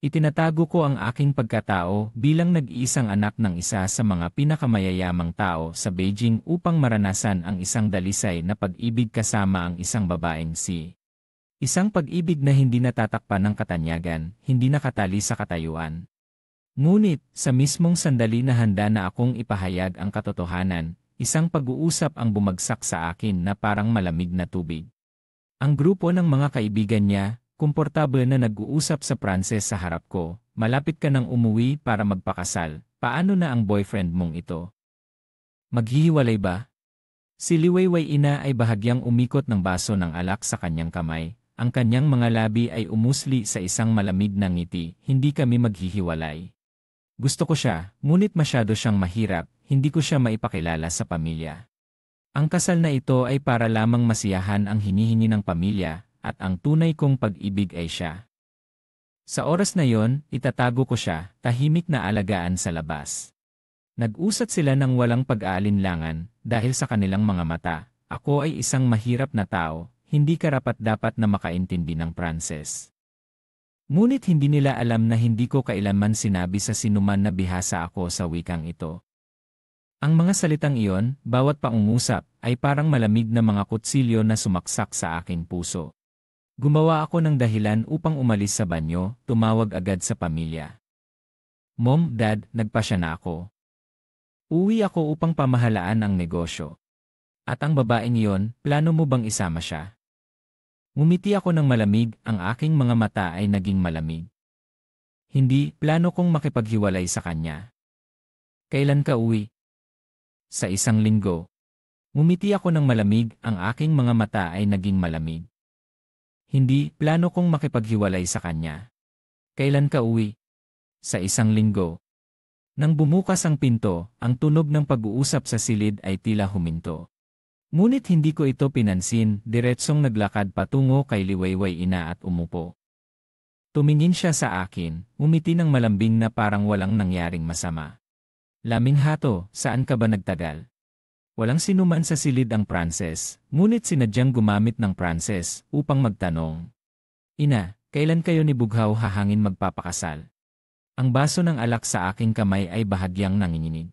Itinatago ko ang aking pagkatao bilang nag-iisang anak ng isa sa mga pinakamayayamang tao sa Beijing upang maranasan ang isang dalisay na pag-ibig kasama ang isang babaeng si. Isang pag-ibig na hindi natatakpan ng katanyagan, hindi nakatali sa katayuan. Ngunit, sa mismong sandali na handa na akong ipahayag ang katotohanan, isang pag-uusap ang bumagsak sa akin na parang malamig na tubig. Ang grupo ng mga kaibigan niya, komportable na nag-uusap sa Pranses sa harap ko, malapit ka nang umuwi para magpakasal, paano na ang boyfriend mong ito? Maghihiwalay ba? Si Liwayway ina ay bahagyang umikot ng baso ng alak sa kanyang kamay, ang kanyang mga labi ay umusli sa isang malamig na ngiti, hindi kami maghihiwalay. Gusto ko siya, ngunit masyado siyang mahirap, hindi ko siya maipakilala sa pamilya. Ang kasal na ito ay para lamang masiyahan ang hinihingi ng pamilya, at ang tunay kong pag-ibig ay siya. Sa oras na yon, itatago ko siya, tahimik na alagaan sa labas. Nag-usat sila ng walang pag-aalinlangan, dahil sa kanilang mga mata, ako ay isang mahirap na tao, hindi karapat-dapat na makaintindi ng Pranses. Ngunit hindi nila alam na hindi ko kailanman sinabi sa sinuman na bihasa ako sa wikang ito. Ang mga salitang iyon, bawat pangungusap, ay parang malamig na mga kutsilyo na sumaksak sa aking puso. Gumawa ako ng dahilan upang umalis sa banyo, tumawag agad sa pamilya. Mom, Dad, nagpasya na ako. Uwi ako upang pamahalaan ang negosyo. At ang babaeng iyon, plano mo bang isama siya? Ngumiti ako ng malamig, ang aking mga mata ay naging malamig. Hindi, plano kong makipaghiwalay sa kanya. Kailan ka uwi? Sa 1 linggo. Ngumiti ako ng malamig, ang aking mga mata ay naging malamig. Hindi, plano kong makipaghiwalay sa kanya. Kailan ka uwi? Sa 1 linggo. Nang bumukas ang pinto, ang tunog ng pag-uusap sa silid ay tila huminto. Ngunit hindi ko ito pinansin, diretsong naglakad patungo kay Liwayway ina at umupo. Tumingin siya sa akin, umiti ng malambing na parang walang nangyaring masama. Laming hato, saan ka ba nagtagal? Walang sinuman sa silid ang Pranses, ngunit sinadyang gumamit ng Pranses upang magtanong. Ina, kailan kayo ni Bughaw hahangin magpapakasal? Ang baso ng alak sa aking kamay ay bahagyang nanginginig.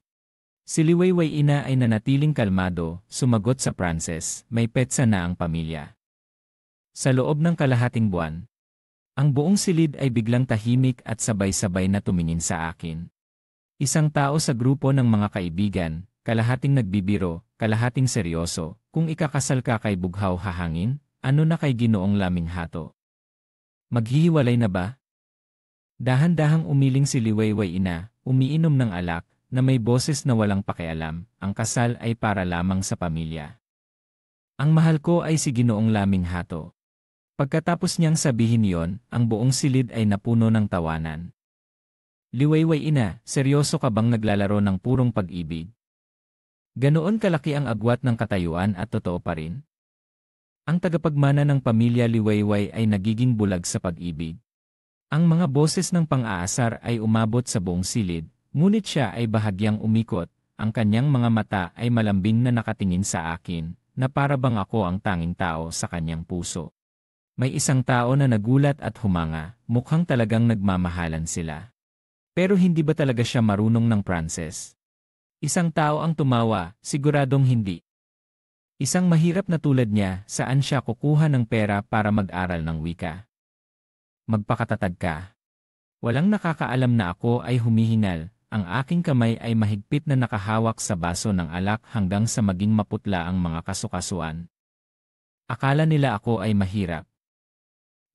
Si Liwayway ina ay nanatiling kalmado, sumagot sa Pranses, may petsa na ang pamilya. Sa loob ng kalahating buwan, ang buong silid ay biglang tahimik at sabay-sabay na tumingin sa akin. Isang tao sa grupo ng mga kaibigan, kalahating nagbibiro, kalahating seryoso, kung ikakasal ka kay Bughaw hahangin, ano na kay Ginoong Laming Hato? Maghihiwalay na ba? Dahan-dahang umiling si Liwayway ina, umiinom ng alak, na may boses na walang pakialam, ang kasal ay para lamang sa pamilya. Ang mahal ko ay si Ginoong Laming Hato. Pagkatapos niyang sabihin yon, ang buong silid ay napuno ng tawanan. Liwayway ina, seryoso ka bang naglalaro ng purong pag-ibig? Ganoon kalaki ang agwat ng katayuan at totoo pa rin? Ang tagapagmana ng pamilya Liwayway ay nagiging bulag sa pag-ibig. Ang mga boses ng pang-aasar ay umabot sa buong silid, ngunit siya ay bahagyang umikot, ang kanyang mga mata ay malambing na nakatingin sa akin, na para bang ako ang tanging tao sa kanyang puso. May isang tao na nagulat at humanga, mukhang talagang nagmamahalan sila. Pero hindi ba talaga siya marunong ng Pranses? Isang tao ang tumawa, siguradong hindi. Isang mahirap na tulad niya, saan siya kukuha ng pera para mag-aral ng wika? Magpakatatag ka. Walang nakakaalam na ako ay humihingal, ang aking kamay ay mahigpit na nakahawak sa baso ng alak hanggang sa maging maputla ang mga kasukasuan. Akala nila ako ay mahirap.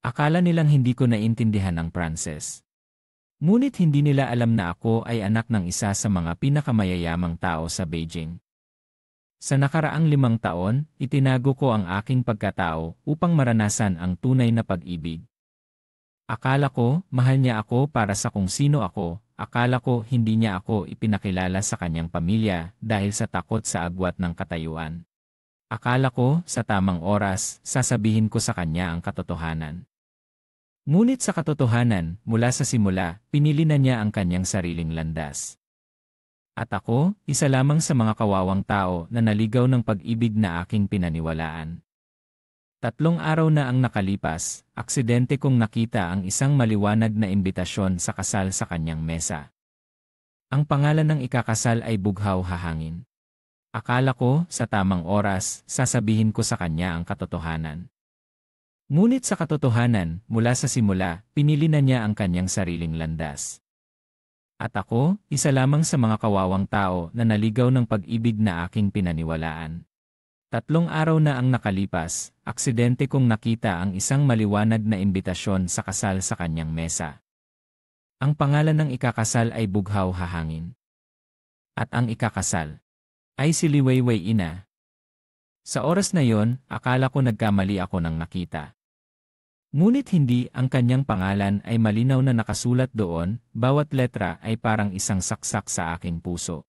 Akala nilang hindi ko naintindihan ang Pranses. Ngunit hindi nila alam na ako ay anak ng isa sa mga pinakamayayamang tao sa Beijing. Sa nakaraang 5 taon, itinago ko ang aking pagkatao upang maranasan ang tunay na pag-ibig. Akala ko, mahal niya ako para sa kung sino ako, akala ko hindi niya ako ipinakilala sa kanyang pamilya dahil sa takot sa agwat ng katayuan. Akala ko, sa tamang oras, sasabihin ko sa kanya ang katotohanan. Ngunit sa katotohanan, mula sa simula, pinili na niya ang kanyang sariling landas. At ako, isa lamang sa mga kawawang tao na naligaw ng pag-ibig na aking pinaniwalaan. 3 araw na ang nakalipas, aksidente kong nakita ang isang maliwanag na imbitasyon sa kasal sa kanyang mesa. Ang pangalan ng ikakasal ay Bughaw Hahangin. Akala ko, sa tamang oras, sasabihin ko sa kanya ang katotohanan. Ngunit sa katotohanan, mula sa simula, pinili na niya ang kanyang sariling landas. At ako, isa lamang sa mga kawawang tao na naligaw ng pag-ibig na aking pinaniwalaan. 3 araw na ang nakalipas, aksidente kong nakita ang isang maliwanag na imbitasyon sa kasal sa kanyang mesa. Ang pangalan ng ikakasal ay Bughaw Hahangin. At ang ikakasal ay si Liwayway Ina. Sa oras na yon, akala ko nagkamali ako ng nakita. Ngunit hindi, ang kanyang pangalan ay malinaw na nakasulat doon, bawat letra ay parang isang saksak sa aking puso.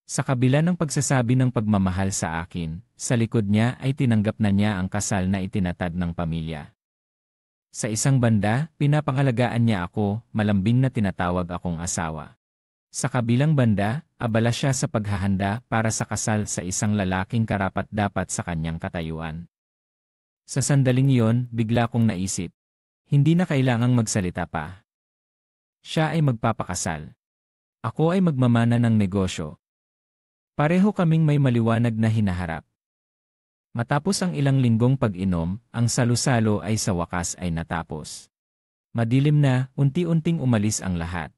Sa kabila ng pagsasabi ng pagmamahal sa akin, sa likod niya ay tinanggap na niya ang kasal na itinatag ng pamilya. Sa isang banda, pinapangalagaan niya ako, malambing na tinatawag akong asawa. Sa kabilang banda, abala siya sa paghahanda para sa kasal sa isang lalaking karapat-dapat sa kanyang katayuan. Sa sandaling iyon, bigla kong naisip, hindi na kailangang magsalita pa. Siya ay magpapakasal. Ako ay magmamana ng negosyo. Pareho kaming may maliwanag na hinaharap. Matapos ang ilang linggong pag-inom, ang salo-salo ay sa wakas ay natapos. Madilim na, unti-unting umalis ang lahat.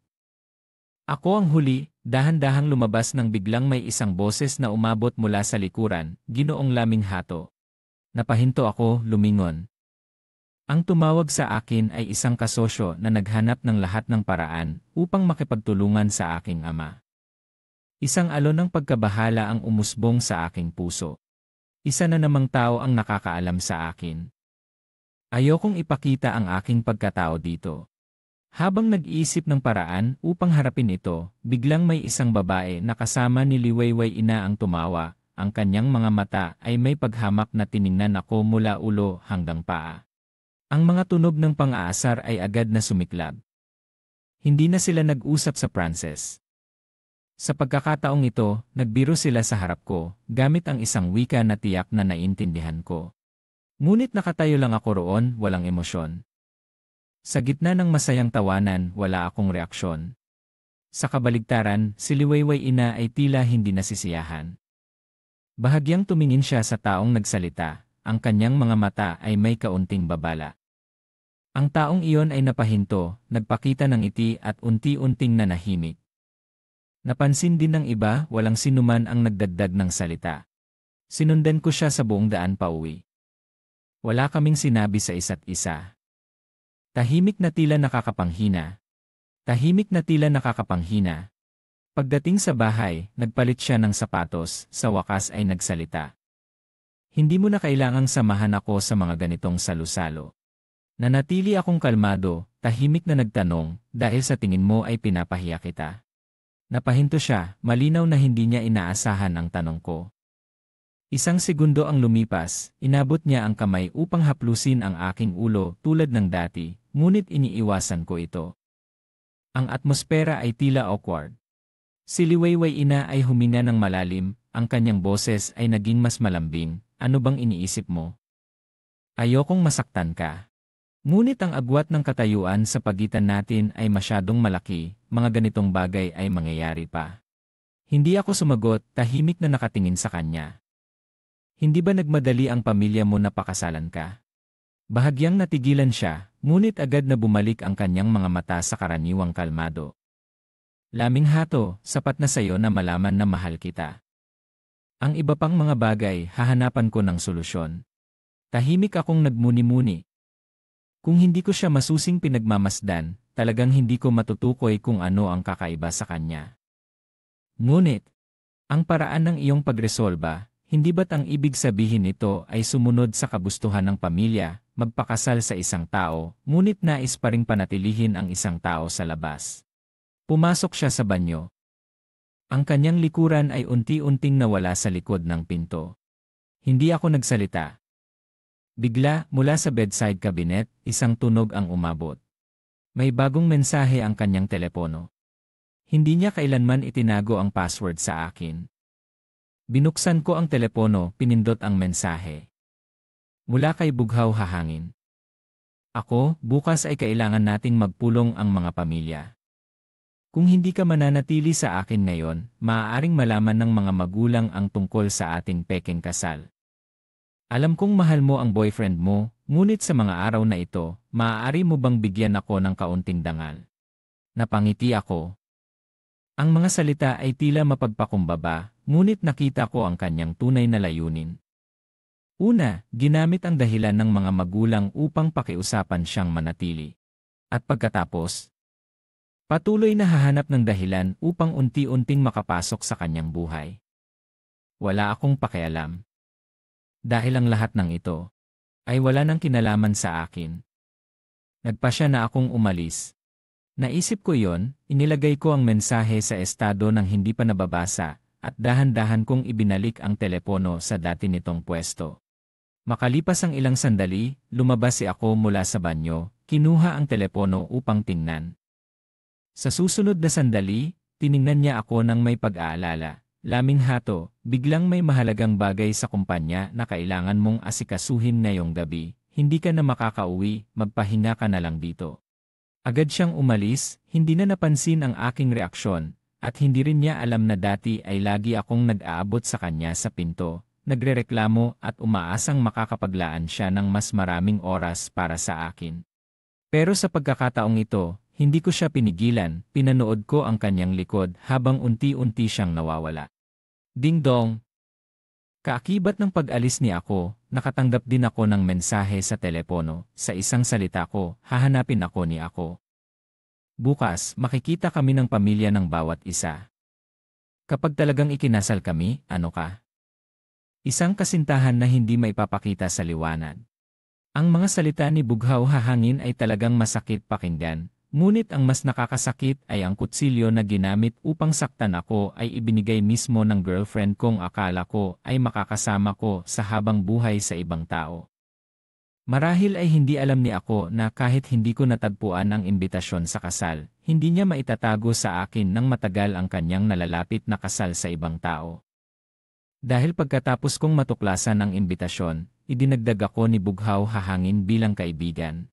Ako ang huli, dahan-dahang lumabas nang biglang may isang boses na umabot mula sa likuran, "Ginoong Laming Hato." Napahinto ako, lumingon. Ang tumawag sa akin ay isang kasosyo na naghanap ng lahat ng paraan upang makipagtulungan sa aking ama. Isang alon ng pagkabahala ang umusbong sa aking puso. Isa na namang tao ang nakakaalam sa akin. Ayokong ipakita ang aking pagkatao dito. Habang nag-iisip ng paraan upang harapin ito, biglang may isang babae na kasama ni Liwayway Ina ang tumawa. Ang kanyang mga mata ay may paghamak na tiningnan ako mula ulo hanggang paa. Ang mga tunog ng pang-aasar ay agad na sumiklab. Hindi na sila nag-usap sa Pranses. Sa pagkakataong ito, nagbiro sila sa harap ko, gamit ang isang wika na tiyak na naintindihan ko. Ngunit nakatayo lang ako roon, walang emosyon. Sa gitna ng masayang tawanan, wala akong reaksyon. Sa kabaligtaran, si Liwayway Ina ay tila hindi nasisiyahan. Bahagyang tumingin siya sa taong nagsalita, ang kanyang mga mata ay may kaunting babala. Ang taong iyon ay napahinto, nagpakita ng ngiti at unti-unting nanahimik. Napansin din ng iba, walang sinuman ang nagdagdag ng salita. Sinundan ko siya sa buong daan pauwi. Wala kaming sinabi sa isa't isa. Tahimik na tila nakakapanghina. Tahimik na tila nakakapanghina. Pagdating sa bahay, nagpalit siya ng sapatos, sa wakas ay nagsalita. Hindi mo na kailangang samahan ako sa mga ganitong salu-salo. Nanatili akong kalmado, tahimik na nagtanong, dahil sa tingin mo ay pinapahiya kita. Napahinto siya, malinaw na hindi niya inaasahan ang tanong ko. Isang segundo ang lumipas, inabot niya ang kamay upang haplusin ang aking ulo tulad ng dati, ngunit iniiwasan ko ito. Ang atmosfera ay tila awkward. Si Liwayway Ina ay huminga ng malalim, ang kanyang boses ay naging mas malambing. Ano bang iniisip mo? Ayokong masaktan ka. Ngunit ang agwat ng katayuan sa pagitan natin ay masyadong malaki, mga ganitong bagay ay mangyayari pa. Hindi ako sumagot, tahimik na nakatingin sa kanya. Hindi ba nagmadali ang pamilya mo na pakasalan ka? Bahagyang natigilan siya, ngunit agad na bumalik ang kanyang mga mata sa karaniwang kalmado. Laming Hato, sapat na sayo na malaman na mahal kita. Ang iba pang mga bagay, hahanapan ko ng solusyon. Tahimik akong nagmuni-muni. Kung hindi ko siya masusing pinagmamasdan, talagang hindi ko matutukoy kung ano ang kakaiba sa kanya. Ngunit, ang paraan ng iyong pagresolba, hindi ba't ang ibig sabihin nito ay sumunod sa kagustuhan ng pamilya, magpakasal sa isang tao, ngunit nais pa ring panatilihin ang isang tao sa labas? Pumasok siya sa banyo. Ang kanyang likuran ay unti-unting nawala sa likod ng pinto. Hindi ako nagsalita. Bigla, mula sa bedside cabinet, isang tunog ang umabot. May bagong mensahe ang kanyang telepono. Hindi niya kailanman itinago ang password sa akin. Binuksan ko ang telepono, pinindot ang mensahe. Mula kay Bughaw Hahangin. Ako, bukas ay kailangan nating magpulong ang mga pamilya. Kung hindi ka mananatili sa akin ngayon, maaaring malaman ng mga magulang ang tungkol sa ating pekeng kasal. Alam kong mahal mo ang boyfriend mo, ngunit sa mga araw na ito, maaari mo bang bigyan ako ng kaunting dangal? Napangiti ako. Ang mga salita ay tila mapagpakumbaba, ngunit nakita ko ang kanyang tunay na layunin. Una, ginamit ang dahilan ng mga magulang upang pakiusapan siyang manatili. At pagkatapos, patuloy na hahanap ng dahilan upang unti-unting makapasok sa kanyang buhay. Wala akong pakialam. Dahil ang lahat ng ito ay wala nang kinalaman sa akin. Nagpasya na akong umalis. Naisip ko yon, inilagay ko ang mensahe sa estado ng hindi pa nababasa at dahan-dahan kong ibinalik ang telepono sa dati nitong pwesto. Makalipas ang ilang sandali, lumabas si ako mula sa banyo, kinuha ang telepono upang tingnan. Sa susunod na sandali, tiningnan niya ako ng may pag-aalala. Laming hato, biglang may mahalagang bagay sa kumpanya na kailangan mong asikasuhin ngayong gabi. Hindi ka na makakauwi, magpahinga ka na lang dito. Agad siyang umalis, hindi na napansin ang aking reaksyon, at hindi rin niya alam na dati ay lagi akong nag-aabot sa kanya sa pinto, nagrereklamo at umaasang makakapaglaan siya ng mas maraming oras para sa akin. Pero sa pagkakataong ito, hindi ko siya pinigilan, pinanood ko ang kanyang likod habang unti-unti siyang nawawala. Ding dong! Kaakibat ng pag-alis ni ako, nakatanggap din ako ng mensahe sa telepono. Sa isang salita ko, hahanapin ako ni ako. Bukas, makikita kami ng pamilya ng bawat isa. Kapag talagang ikinasal kami, ano ka? Isang kasintahan na hindi maipapakita sa liwanag. Ang mga salita ni Bughaw Hahangin ay talagang masakit pakinggan. Ngunit ang mas nakakasakit ay ang kutsilyo na ginamit upang saktan ako ay ibinigay mismo ng girlfriend kong akala ko ay makakasama ko sa habang buhay sa ibang tao. Marahil ay hindi alam ni ako na kahit hindi ko natagpuan ang imbitasyon sa kasal, hindi niya maitatago sa akin ng matagal ang kanyang nalalapit na kasal sa ibang tao. Dahil pagkatapos kong matuklasan ang imbitasyon, idinagdag ako ni Bughaw Hahangin bilang kaibigan.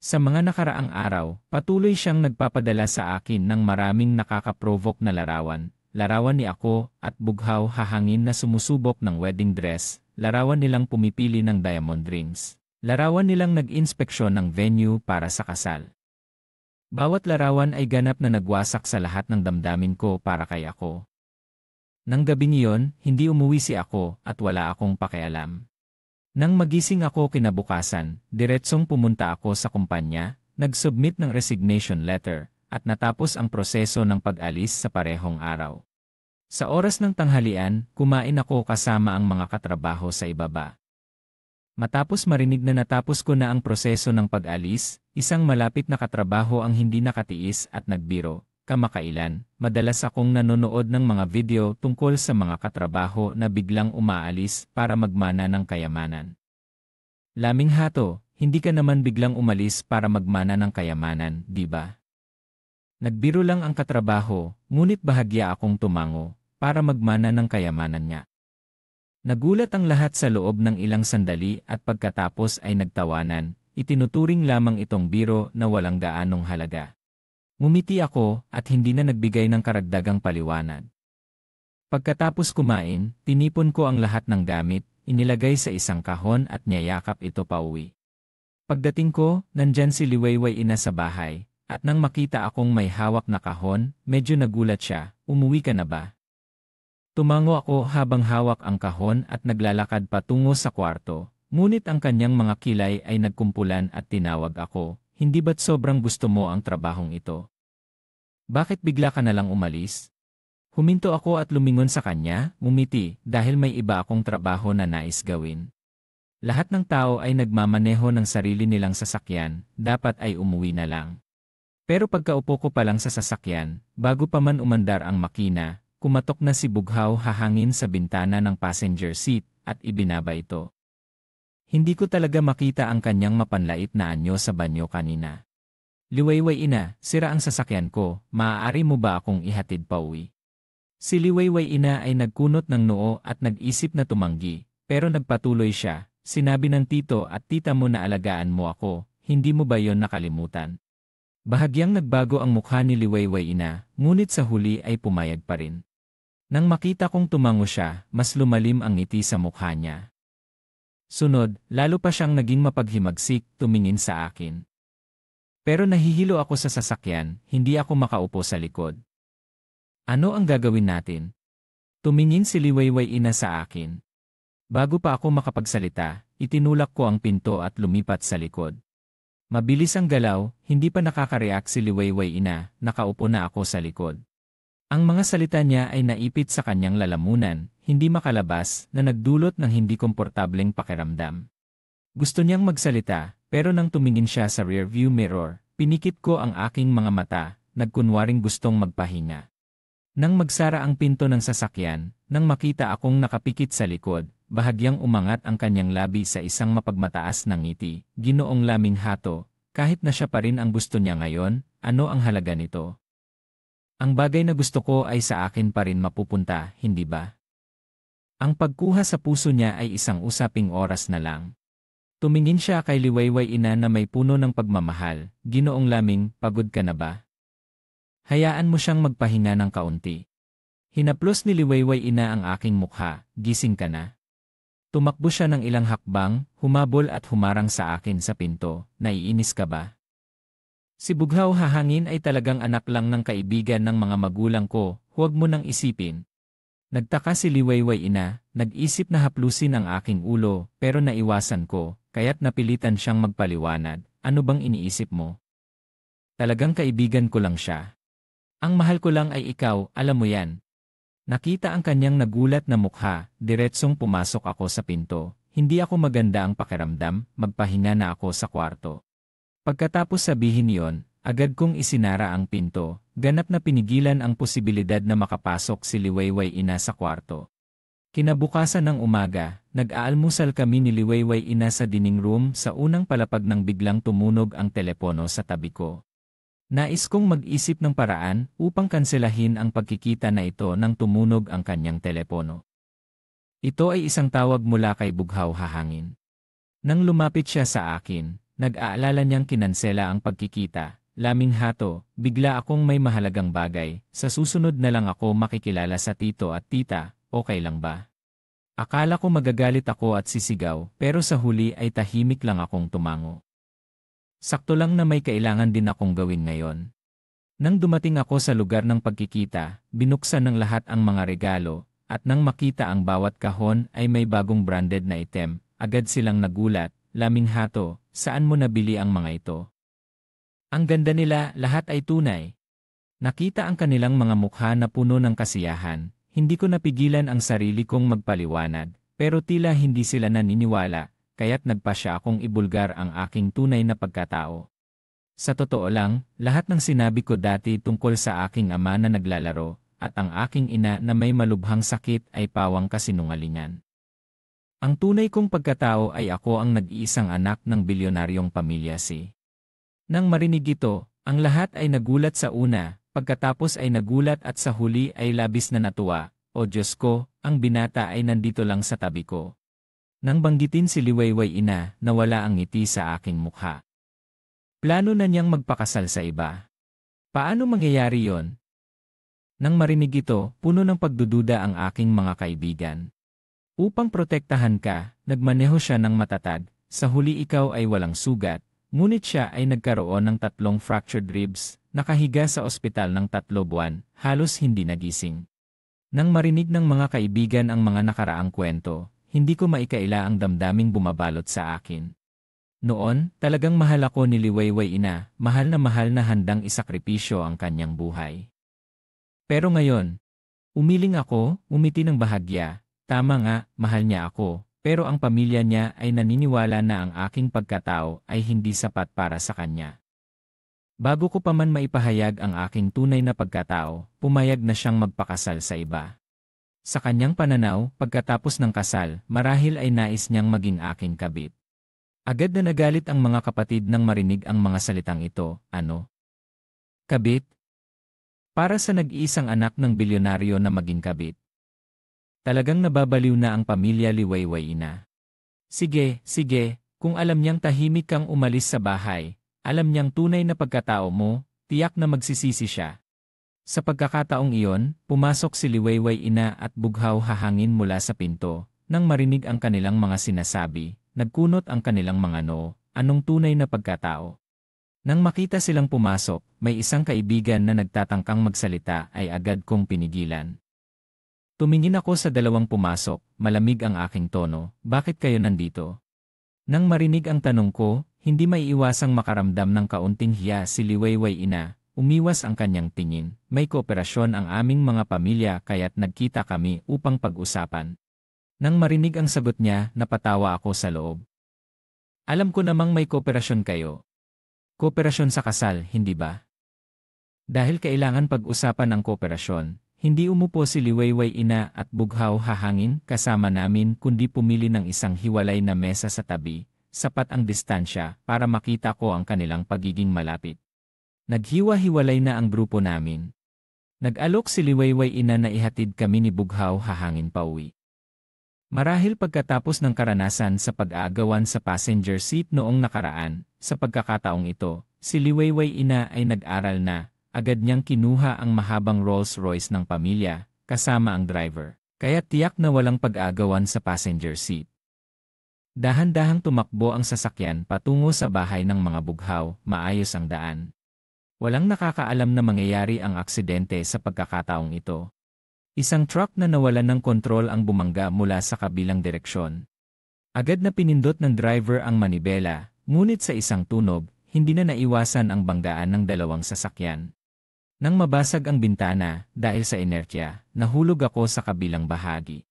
Sa mga nakaraang araw, patuloy siyang nagpapadala sa akin ng maraming nakaka-provoke na larawan. Larawan ni ako at Bughaw Hahangin na sumusubok ng wedding dress, larawan nilang pumipili ng diamond rings, larawan nilang nag-inspeksyon ng venue para sa kasal. Bawat larawan ay ganap na nagwasak sa lahat ng damdamin ko para kay ako. Nang gabing iyon, hindi umuwi si ako at wala akong pakialam. Nang magising ako kinabukasan, diretsong pumunta ako sa kumpanya, nag-submit ng resignation letter, at natapos ang proseso ng pag-alis sa parehong araw. Sa oras ng tanghalian, kumain ako kasama ang mga katrabaho sa ibaba. Matapos marinig na natapos ko na ang proseso ng pag-alis, isang malapit na katrabaho ang hindi nakatiis at nagbiro. Kamakailan, madalas akong nanonood ng mga video tungkol sa mga katrabaho na biglang umaalis para magmana ng kayamanan. Laming hato, hindi ka naman biglang umalis para magmana ng kayamanan, di ba? Nagbiro lang ang katrabaho, ngunit bahagya akong tumango para magmana ng kayamanan niya. Nagulat ang lahat sa loob ng ilang sandali at pagkatapos ay nagtawanan, itinuturing lamang itong biro na walang gaanong halaga. Ngumiti ako at hindi na nagbigay ng karagdagang paliwanag. Pagkatapos kumain, tinipon ko ang lahat ng gamit, inilagay sa isang kahon at niyayakap ito pauwi. Pagdating ko, nandyan si Liwayway Ina sa bahay, at nang makita akong may hawak na kahon, medyo nagulat siya, umuwi ka na ba? Tumango ako habang hawak ang kahon at naglalakad patungo sa kwarto, ngunit ang kanyang mga kilay ay nagkumpulan at tinawag ako. Hindi ba't sobrang gusto mo ang trabahong ito? Bakit bigla ka nalang umalis? Huminto ako at lumingon sa kanya, ngumiti, dahil may iba akong trabaho na nais gawin. Lahat ng tao ay nagmamaneho ng sarili nilang sasakyan, dapat ay umuwi na lang. Pero pagkaupo ko pa lang sa sasakyan, bago pa man umandar ang makina, kumatok na si Bughaw Hahangin sa bintana ng passenger seat at ibinaba ito. Hindi ko talaga makita ang kanyang mapanlait na anyo sa banyo kanina. Liwayway Ina, sira ang sasakyan ko, maaari mo ba akong ihatid pauwi? Si Liwayway Ina ay nagkunot ng noo at nag-isip na tumanggi, pero nagpatuloy siya, Sinabi ng tito at tita mo na alagaan mo ako, hindi mo ba yon nakalimutan? Bahagyang nagbago ang mukha ni Liwayway ina, ngunit sa huli ay pumayag pa rin. Nang makita kong tumango siya, mas lumalim ang ngiti sa mukha niya. Sunod, lalo pa siyang naging mapaghimagsik, tumingin sa akin. Pero nahihilo ako sa sasakyan, hindi ako makaupo sa likod. Ano ang gagawin natin? Tumingin si Liwayway ina sa akin. Bago pa ako makapagsalita, itinulak ko ang pinto at lumipat sa likod. Mabilis ang galaw, hindi pa nakakareact si Liwayway ina, nakaupo na ako sa likod. Ang mga salita niya ay naipit sa kanyang lalamunan, hindi makalabas, na nagdulot ng hindi komportableng pakiramdam. Gusto niyang magsalita, pero nang tumingin siya sa rearview mirror, pinikit ko ang aking mga mata, nagkunwaring gustong magpahinga. Nang magsara ang pinto ng sasakyan, nang makita akong nakapikit sa likod, bahagyang umangat ang kanyang labi sa isang mapagmataas na ngiti, Ginoong Laming Hato, kahit na siya pa rin ang gusto niya ngayon, ano ang halaga nito? Ang bagay na gusto ko ay sa akin pa rin mapupunta, hindi ba? Ang pagkuha sa puso niya ay isang usaping oras na lang. Tumingin siya kay Liwayway ina na may puno ng pagmamahal, Ginoong Laming, pagod ka na ba? Hayaan mo siyang magpahinga ng kaunti. Hinaplos ni Liwayway ina ang aking mukha, gising ka na. Tumakbo siya ng ilang hakbang, humabol at humarang sa akin sa pinto, naiinis ka ba? Si Bughaw Hahangin ay talagang anak lang ng kaibigan ng mga magulang ko, huwag mo nang isipin. Nagtaka si Liwayway ina, nag-isip na haplusin ang aking ulo, pero naiwasan ko, kaya't napilitan siyang magpaliwanag, ano bang iniisip mo? Talagang kaibigan ko lang siya. Ang mahal ko lang ay ikaw, alam mo yan. Nakita ang kanyang nagulat na mukha, diretsong pumasok ako sa pinto. Hindi ako maganda ang pakiramdam, magpahinga na ako sa kwarto. Pagkatapos sabihin yon, agad kong isinara ang pinto, ganap na pinigilan ang posibilidad na makapasok si Liwayway ina sa kwarto. Kinabukasan ng umaga, nag-aalmusal kami ni Liwayway ina sa dining room sa unang palapag nang biglang tumunog ang telepono sa tabi ko. Nais kong mag-isip ng paraan upang kanselahin ang pagkikita na ito nang tumunog ang kanyang telepono. Ito ay isang tawag mula kay Bughaw Hahangin. Nang lumapit siya sa akin, nag-aalala niyang kinansela ang pagkikita. Laming Hato, bigla akong may mahalagang bagay, sa susunod na lang ako makikilala sa tito at tita, okay lang ba? Akala ko magagalit ako at sisigaw, pero sa huli ay tahimik lang akong tumango. Sakto lang na may kailangan din akong gawin ngayon. Nang dumating ako sa lugar ng pagkikita, binuksan ng lahat ang mga regalo, at nang makita ang bawat kahon ay may bagong branded na item, agad silang nagulat, Laming Hato, saan mo nabili ang mga ito? Ang ganda nila, lahat ay tunay. Nakita ang kanilang mga mukha na puno ng kasiyahan, hindi ko napigilan ang sarili kong magpaliwanag, pero tila hindi sila naniniwala. Kaya't nagpasya akong ibulgar ang aking tunay na pagkatao. Sa totoo lang, lahat ng sinabi ko dati tungkol sa aking ama na naglalaro, at ang aking ina na may malubhang sakit ay pawang kasinungalingan. Ang tunay kong pagkatao ay ako ang nag-iisang anak ng bilyonaryong pamilya si. Nang marinig ito, ang lahat ay nagulat sa una, pagkatapos ay nagulat at sa huli ay labis na natuwa, o Diyos ko, ang binata ay nandito lang sa tabi ko. Nang banggitin si Liwayway ina, nawala ang ngiti sa aking mukha. Plano na niyang magpakasal sa iba. Paano mangyayari yon? Nang marinig ito, puno ng pagdududa ang aking mga kaibigan. Upang protektahan ka, nagmaneho siya ng matatag, sa huli ikaw ay walang sugat, ngunit siya ay nagkaroon ng 3 fractured ribs, nakahiga sa ospital ng 3 buwan, halos hindi nagising. Nang marinig ng mga kaibigan ang mga nakaraang kwento, hindi ko maikaila ang damdaming bumabalot sa akin. Noon, talagang mahal ako ni Liwayway ina, mahal na handang isakripisyo ang kanyang buhay. Pero ngayon, umiling ako, umiti ng bahagya, tama nga, mahal niya ako, pero ang pamilya niya ay naniniwala na ang aking pagkatao ay hindi sapat para sa kanya. Bago ko pa man maipahayag ang aking tunay na pagkatao, pumayag na siyang magpakasal sa iba. Sa kanyang pananaw, pagkatapos ng kasal, marahil ay nais niyang maging aking kabit. Agad na nagalit ang mga kapatid nang marinig ang mga salitang ito, ano? Kabit? Para sa nag-iisang anak ng bilyonaryo na maging kabit. Talagang nababaliw na ang pamilya Liwayway ina. Sige, sige, kung alam niyang tahimik kang umalis sa bahay, alam niyang tunay na pagkatao mo, tiyak na magsisisi siya. Sa pagkakataong iyon, pumasok si Liwayway ina at bughaw hahangin mula sa pinto. Nang marinig ang kanilang mga sinasabi, nagkunot ang kanilang mga noo, anong tunay na pagkatao? Nang makita silang pumasok, may isang kaibigan na nagtatangkang magsalita ay agad kong pinigilan. Tumingin ako sa dalawang pumasok, malamig ang aking tono, bakit kayo nandito? Nang marinig ang tanong ko, hindi maiiwasang makaramdam ng kaunting hiya si Liwayway ina. Umiwas ang kanyang tingin, may kooperasyon ang aming mga pamilya kaya't nagkita kami upang pag-usapan. Nang marinig ang sagot niya, napatawa ako sa loob. Alam ko namang may kooperasyon kayo. Kooperasyon sa kasal, hindi ba? Dahil kailangan pag-usapan ang kooperasyon, hindi umupo si Liwayway ina at bughaw hahangin kasama namin kundi pumili ng isang hiwalay na mesa sa tabi, sapat ang distansya para makita ko ang kanilang pagiging malapit. Naghiwa-hiwalay na ang grupo namin. Nag-alok si Liwayway ina na ihatid kami ni Bughaw hahangin pauwi. Marahil pagkatapos ng karanasan sa pag-aagawan sa passenger seat noong nakaraan, sa pagkakataong ito, si Liwayway ina ay nag-aral na, agad niyang kinuha ang mahabang Rolls-Royce ng pamilya, kasama ang driver, kaya tiyak na walang pag-aagawan sa passenger seat. Dahan-dahang tumakbo ang sasakyan patungo sa bahay ng mga bughaw, maayos ang daan. Walang nakakaalam na mangyayari ang aksidente sa pagkakataong ito. Isang truck na nawalan ng kontrol ang bumangga mula sa kabilang direksyon. Agad na pinindot ng driver ang manibela, ngunit sa isang tunog, hindi na naiwasan ang banggaan ng dalawang sasakyan. Nang mabasag ang bintana, dahil sa inertya, nahulog ako sa kabilang bahagi.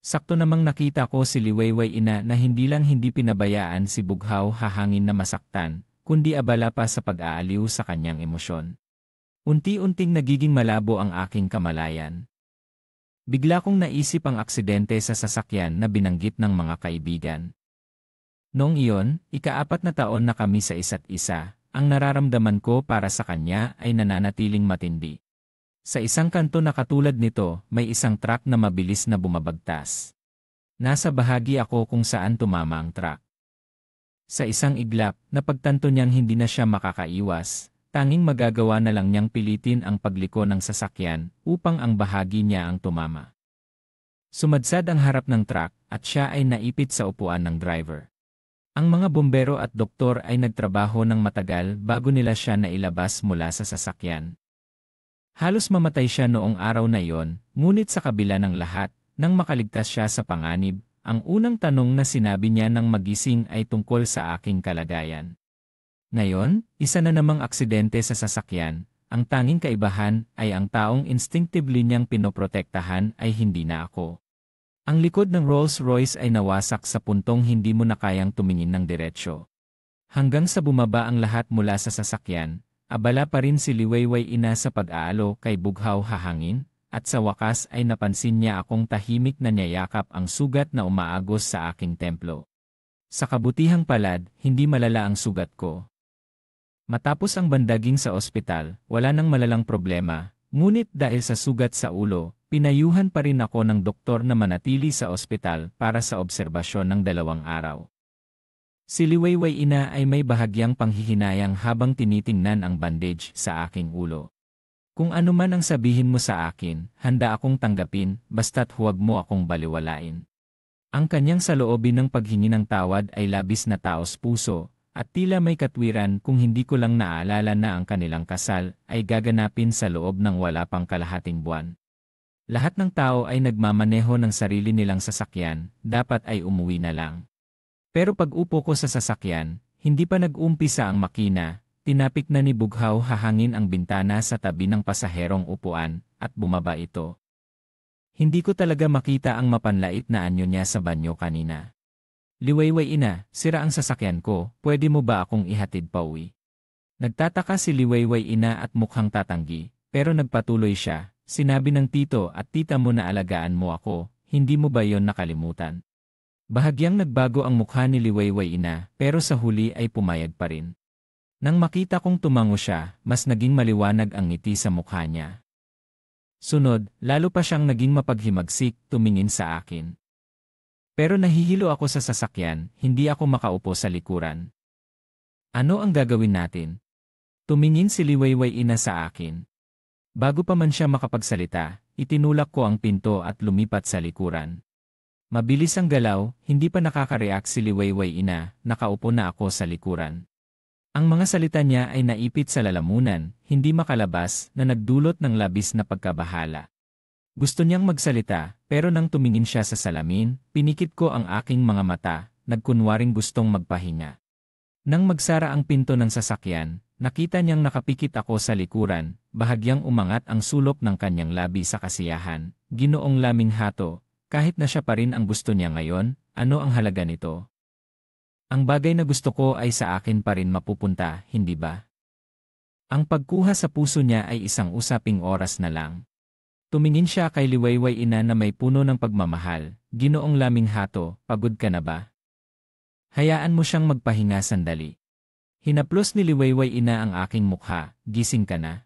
Sakto namang nakita ko si Liwayway ina na hindi lang hindi pinabayaan si Bughaw hahangin na masaktan, kundi abala pa sa pag-aaliw sa kanyang emosyon. Unti-unting nagiging malabo ang aking kamalayan. Bigla kong naisip ang aksidente sa sasakyan na binanggit ng mga kaibigan. Noong iyon, ika-4 na taon na kami sa isa't isa, ang nararamdaman ko para sa kanya ay nananatiling matindi. Sa isang kanto na katulad nito, may isang truck na mabilis na bumabagtas. Nasa bahagi ako kung saan tumama ang truck. Sa isang iglap, napagtanto niyang hindi na siya makakaiwas, tanging magagawa na lang niyang pilitin ang pagliko ng sasakyan upang ang bahagi niya ang tumama. Sumadsad ang harap ng truck at siya ay naipit sa upuan ng driver. Ang mga bumbero at doktor ay nagtrabaho ng matagal bago nila siya nailabas mula sa sasakyan. Halos mamatay siya noong araw na iyon, ngunit sa kabila ng lahat, nang makaligtas siya sa panganib, ang unang tanong na sinabi niya nang magising ay tungkol sa aking kalagayan. Ngayon, isa na namang aksidente sa sasakyan, ang tanging kaibahan ay ang taong instinctively niyang pinoprotektahan ay hindi na ako. Ang likod ng Rolls-Royce ay nawasak sa puntong hindi mo na kayang tumingin ng diretsyo. Hanggang sa bumaba ang lahat mula sa sasakyan, abala pa rin si Liwayway ina sa pag-aalo kay Bughaw hahangin, at sa wakas ay napansin niya akong tahimik na niyayakap ang sugat na umaagos sa aking templo. Sa kabutihang palad, hindi malala ang sugat ko. Matapos ang bandaging sa ospital, wala nang malalang problema, ngunit dahil sa sugat sa ulo, pinayuhan pa rin ako ng doktor na manatili sa ospital para sa obserbasyon ng 2 araw. Si Liwayway ina ay may bahagyang panghihinayang habang tinitingnan ang bandage sa aking ulo. Kung ano man ang sabihin mo sa akin, handa akong tanggapin, basta't huwag mo akong baliwalain. Ang kanyang saloobin ng paghingi ng tawad ay labis na taos puso, at tila may katwiran kung hindi ko lang naalala na ang kanilang kasal ay gaganapin sa loob ng wala pang kalahating buwan. Lahat ng tao ay nagmamaneho ng sarili nilang sasakyan, dapat ay umuwi na lang. Pero pag upo ko sa sasakyan, hindi pa nag-umpisa ang makina. Tinapik na ni Bughaw hahangin ang bintana sa tabi ng pasaherong upuan, at bumaba ito. Hindi ko talaga makita ang mapanlait na anyo niya sa banyo kanina. Liwayway ina, sira ang sasakyan ko, pwede mo ba akong ihatid pauwi? Nagtataka si Liwayway ina at mukhang tatanggi, pero nagpatuloy siya, sinabi ng tito at tita mo na alagaan mo ako, hindi mo ba yon nakalimutan? Bahagyang nagbago ang mukha ni Liwayway ina, pero sa huli ay pumayag pa rin. Nang makita kong tumango siya, mas naging maliwanag ang ngiti sa mukha niya. Sunod, lalo pa siyang naging mapaghimagsik, tumingin sa akin. Pero nahihilo ako sa sasakyan, hindi ako makaupo sa likuran. Ano ang gagawin natin? Tumingin si Liwayway Ina sa akin. Bago pa man siya makapagsalita, itinulak ko ang pinto at lumipat sa likuran. Mabilis ang galaw, hindi pa nakaka-react si Liwayway Ina, nakaupo na ako sa likuran. Ang mga salita niya ay naipit sa lalamunan, hindi makalabas, na nagdulot ng labis na pagkabahala. Gusto niyang magsalita, pero nang tumingin siya sa salamin, pinikit ko ang aking mga mata, nagkunwaring gustong magpahinga. Nang magsara ang pinto ng sasakyan, nakita niyang nakapikit ako sa likuran, bahagyang umangat ang sulok ng kanyang labi sa kasiyahan. Ginoong Laming Hato, kahit na siya pa rin ang gusto niya ngayon, ano ang halaga nito? Ang bagay na gusto ko ay sa akin pa rin mapupunta, hindi ba? Ang pagkuha sa puso niya ay isang usaping oras na lang. Tumingin siya kay Liwayway Ina na may puno ng pagmamahal. Ginoong Laming Hato, pagod ka na ba? Hayaan mo siyang magpahinga sandali. Hinaplos ni Liwayway Ina ang aking mukha, gising ka na.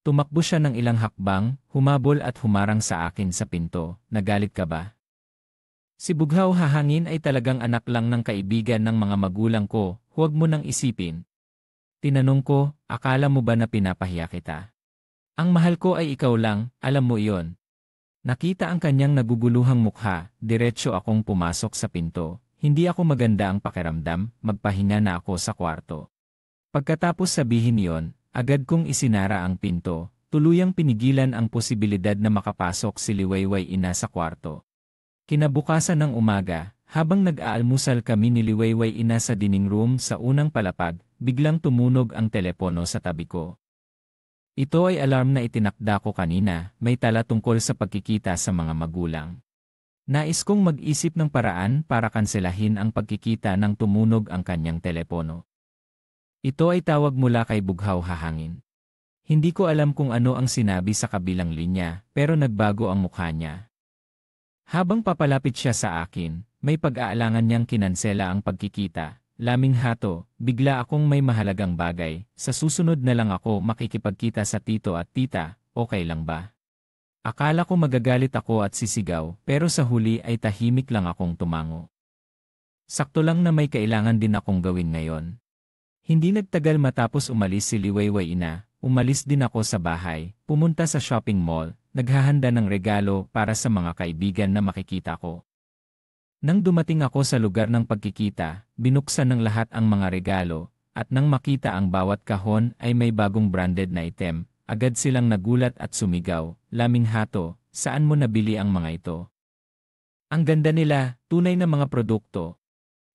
Tumakbo siya ng ilang hakbang, humabol at humarang sa akin sa pinto. Nagalit ka ba? Si Bughaw Hahangin ay talagang anak lang ng kaibigan ng mga magulang ko, huwag mo nang isipin. Tinanong ko, akala mo ba na pinapahiya kita? Ang mahal ko ay ikaw lang, alam mo iyon. Nakita ang kanyang naguguluhang mukha, diretso akong pumasok sa pinto. Hindi ako maganda ang pakiramdam, magpahinga na ako sa kwarto. Pagkatapos sabihin iyon, agad kong isinara ang pinto, tuluyang pinigilan ang posibilidad na makapasok si Liwayway Ina sa kwarto. Kinabukasan ng umaga, habang nag-aalmusal kami ni Liwayway Ina sa dining room sa unang palapag, biglang tumunog ang telepono sa tabi ko. Ito ay alarm na itinakda ko kanina, may tala tungkol sa pagkikita sa mga magulang. Nais kong mag-isip ng paraan para kanselahin ang pagkikita nang tumunog ang kanyang telepono. Ito ay tawag mula kay Bughaw Hahangin. Hindi ko alam kung ano ang sinabi sa kabilang linya, pero nagbago ang mukha niya. Habang papalapit siya sa akin, may pag-aalangan niyang kinansela ang pagkikita. Laming Hato, bigla akong may mahalagang bagay, sa susunod na lang ako makikipagkita sa tito at tita, okay lang ba? Akala ko magagalit ako at sisigaw, pero sa huli ay tahimik lang akong tumango. Sakto lang na may kailangan din akong gawin ngayon. Hindi nagtagal matapos umalis si Liwayway Ina, umalis din ako sa bahay, pumunta sa shopping mall, naghahanda ng regalo para sa mga kaibigan na makikita ko. Nang dumating ako sa lugar ng pagkikita, binuksan ng lahat ang mga regalo, at nang makita ang bawat kahon ay may bagong branded na item, agad silang nagulat at sumigaw, Laming Hato, saan mo nabili ang mga ito? Ang ganda nila, tunay na mga produkto.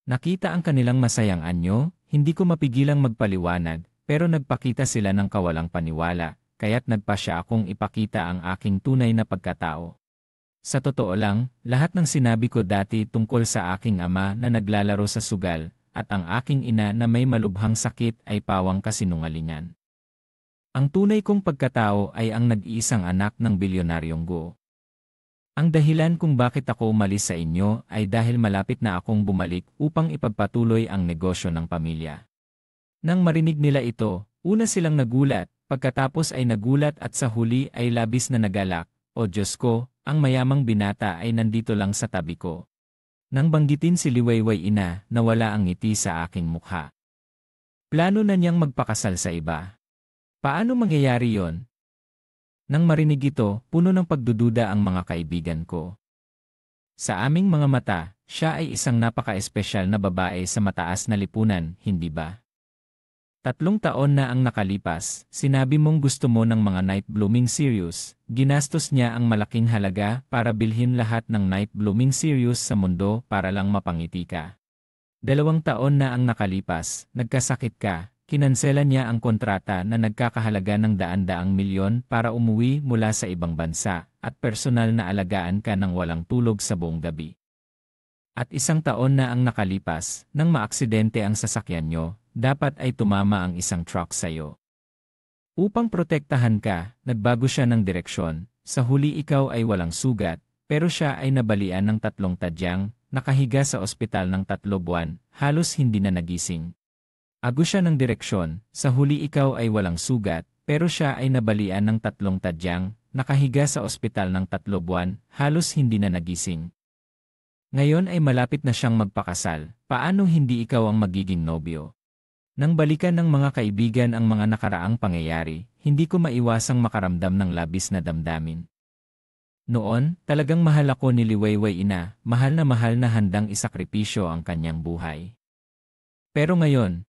Nakita ang kanilang masayang anyo, hindi ko mapigilang magpaliwanag, pero nagpakita sila ng kawalang paniwala, kaya't nagpasya akong ipakita ang aking tunay na pagkatao. Sa totoo lang, lahat ng sinabi ko dati tungkol sa aking ama na naglalaro sa sugal, at ang aking ina na may malubhang sakit ay pawang kasinungalingan. Ang tunay kong pagkatao ay ang nag-iisang anak ng bilyonaryong Go. Ang dahilan kung bakit ako umalis sa inyo ay dahil malapit na akong bumalik upang ipagpatuloy ang negosyo ng pamilya. Nang marinig nila ito, una silang nagulat, pagkatapos ay nagulat at sa huli ay labis na nagalak, o Diyos ko, ang mayamang binata ay nandito lang sa tabi ko. Nang banggitin si Liwayway Ina, nawala ang ngiti sa aking mukha. Plano na niyang magpakasal sa iba. Paano mangyayari yon? Nang marinig ito, puno ng pagdududa ang mga kaibigan ko. Sa aming mga mata, siya ay isang napaka-espesyal na babae sa mataas na lipunan, hindi ba? 3 taon na ang nakalipas, sinabi mong gusto mo ng mga night blooming serious, ginastos niya ang malaking halaga para bilhin lahat ng night blooming serious sa mundo para lang mapangiti ka. 2 taon na ang nakalipas, nagkasakit ka, kinansela niya ang kontrata na nagkakahalaga ng daan-daang milyon para umuwi mula sa ibang bansa, at personal na alagaan ka ng walang tulog sa buong gabi. At 1 taon na ang nakalipas, nang maaksidente ang sasakyan nyo, dapat ay tumama ang isang truck sa'yo. Upang protektahan ka, nagbago siya ng direksyon, sa huli ikaw ay walang sugat, pero siya ay nabalian ng 3 tadyang, nakahiga sa ospital ng 3 buwan, halos hindi na nagising. Ago siya ng direksyon, sa huli ikaw ay walang sugat, pero siya ay nabalian ng 3 tadyang, nakahiga sa ospital ng 3 buwan, halos hindi na nagising. Ngayon ay malapit na siyang magpakasal, paano hindi ikaw ang magiging nobyo? Nang balikan ng mga kaibigan ang mga nakaraang pangyayari, hindi ko maiwasang makaramdam ng labis na damdamin. Noon, talagang mahal ako ni Liwayway ina, mahal na handang isakripisyo ang kanyang buhay. Pero ngayon,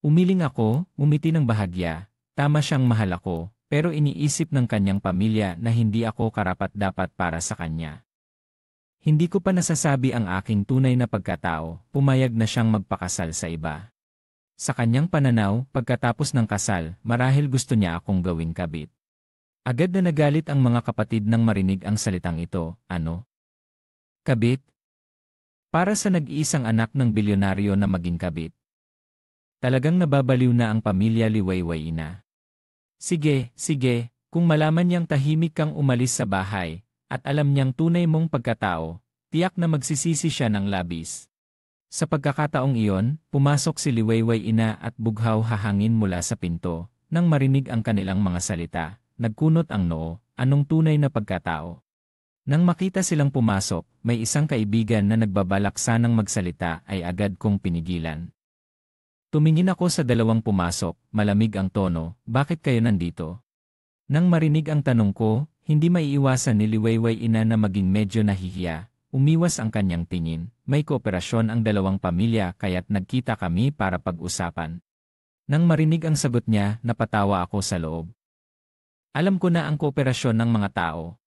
umiling ako, umiti ng bahagya, tama siyang mahal ako, pero iniisip ng kanyang pamilya na hindi ako karapat-dapat para sa kanya. Hindi ko pa nasasabi ang aking tunay na pagkatao, pumayag na siyang magpakasal sa iba. Sa kanyang pananaw, pagkatapos ng kasal, marahil gusto niya akong gawing kabit. Agad na nagalit ang mga kapatid nang marinig ang salitang ito, ano? Kabit? Para sa nag-iisang anak ng bilyonaryo na maging kabit. Talagang nababaliw na ang pamilya Liwayway ina. Sige, kung malaman niyang tahimik kang umalis sa bahay, at alam niyang tunay mong pagkatao, tiyak na magsisisi siya ng labis. Sa pagkakataong iyon, pumasok si Liwayway ina at bughaw hahangin mula sa pinto. Nang marinig ang kanilang mga salita, nagkunot ang noo, anong tunay na pagkatao? Nang makita silang pumasok, may isang kaibigan na nagbabalak sanang magsalita ay agad kong pinigilan. Tumingin ako sa dalawang pumasok, malamig ang tono, bakit kayo nandito? Nang marinig ang tanong ko, hindi maiiwasan ni Liwayway ina na maging medyo nahihiya, umiwas ang kanyang tingin, may kooperasyon ang dalawang pamilya kaya't nagkita kami para pag-usapan. Nang marinig ang sagot niya, napatawa ako sa loob. Alam ko na ang kooperasyon ng mga tao.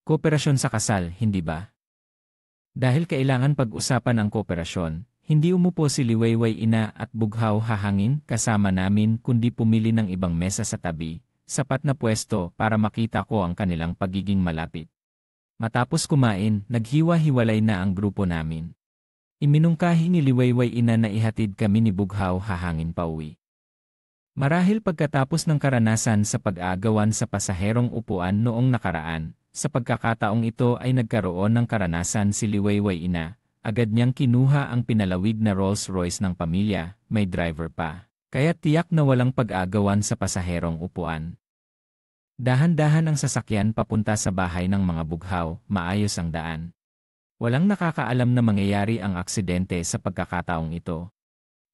Kooperasyon sa kasal, hindi ba? Dahil kailangan pag-usapan ang kooperasyon, hindi umupo si Liwayway ina at bughaw hahangin kasama namin kundi pumili ng ibang mesa sa tabi. Sapat na pwesto para makita ko ang kanilang pagiging malapit. Matapos kumain, naghiwa-hiwalay na ang grupo namin. Iminungkahi ni Liwayway ina na ihatid kami ni Bughaw hahangin pauwi. Marahil pagkatapos ng karanasan sa pag-aagawan sa pasaherong upuan noong nakaraan, sa pagkakataong ito ay nagkaroon ng karanasan si Liwayway ina, agad niyang kinuha ang pinalawig na Rolls Royce ng pamilya, may driver pa. Kaya tiyak na walang pag-aagawan sa pasaherong upuan. Dahan-dahan ang sasakyan papunta sa bahay ng mga bughaw, maayos ang daan. Walang nakakaalam na mangyayari ang aksidente sa pagkakataong ito.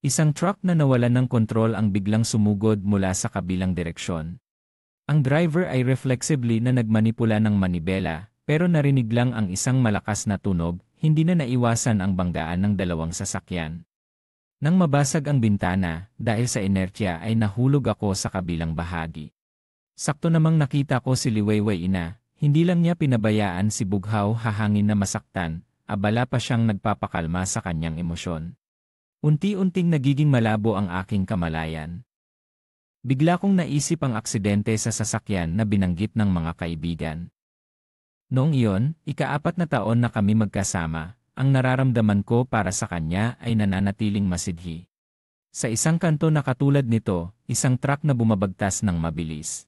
Isang truck na nawalan ng kontrol ang biglang sumugod mula sa kabilang direksyon. Ang driver ay reflexively na nagmanipula ng manibela, pero narinig lang ang isang malakas na tunog, hindi na naiwasan ang banggaan ng dalawang sasakyan. Nang mabasag ang bintana, dahil sa inertya ay nahulog ako sa kabilang bahagi. Sakto namang nakita ko si Liwayway ina, hindi lang niya pinabayaan si Bughaw hahangin na masaktan, abala pa siyang nagpapakalma sa kanyang emosyon. Unti-unting nagiging malabo ang aking kamalayan. Bigla kong naisip ang aksidente sa sasakyan na binanggit ng mga kaibigan. Noong iyon, ika-4 na taon na kami magkasama, ang nararamdaman ko para sa kanya ay nananatiling masidhi. Sa isang kanto na katulad nito, isang truck na bumabagtas ng mabilis.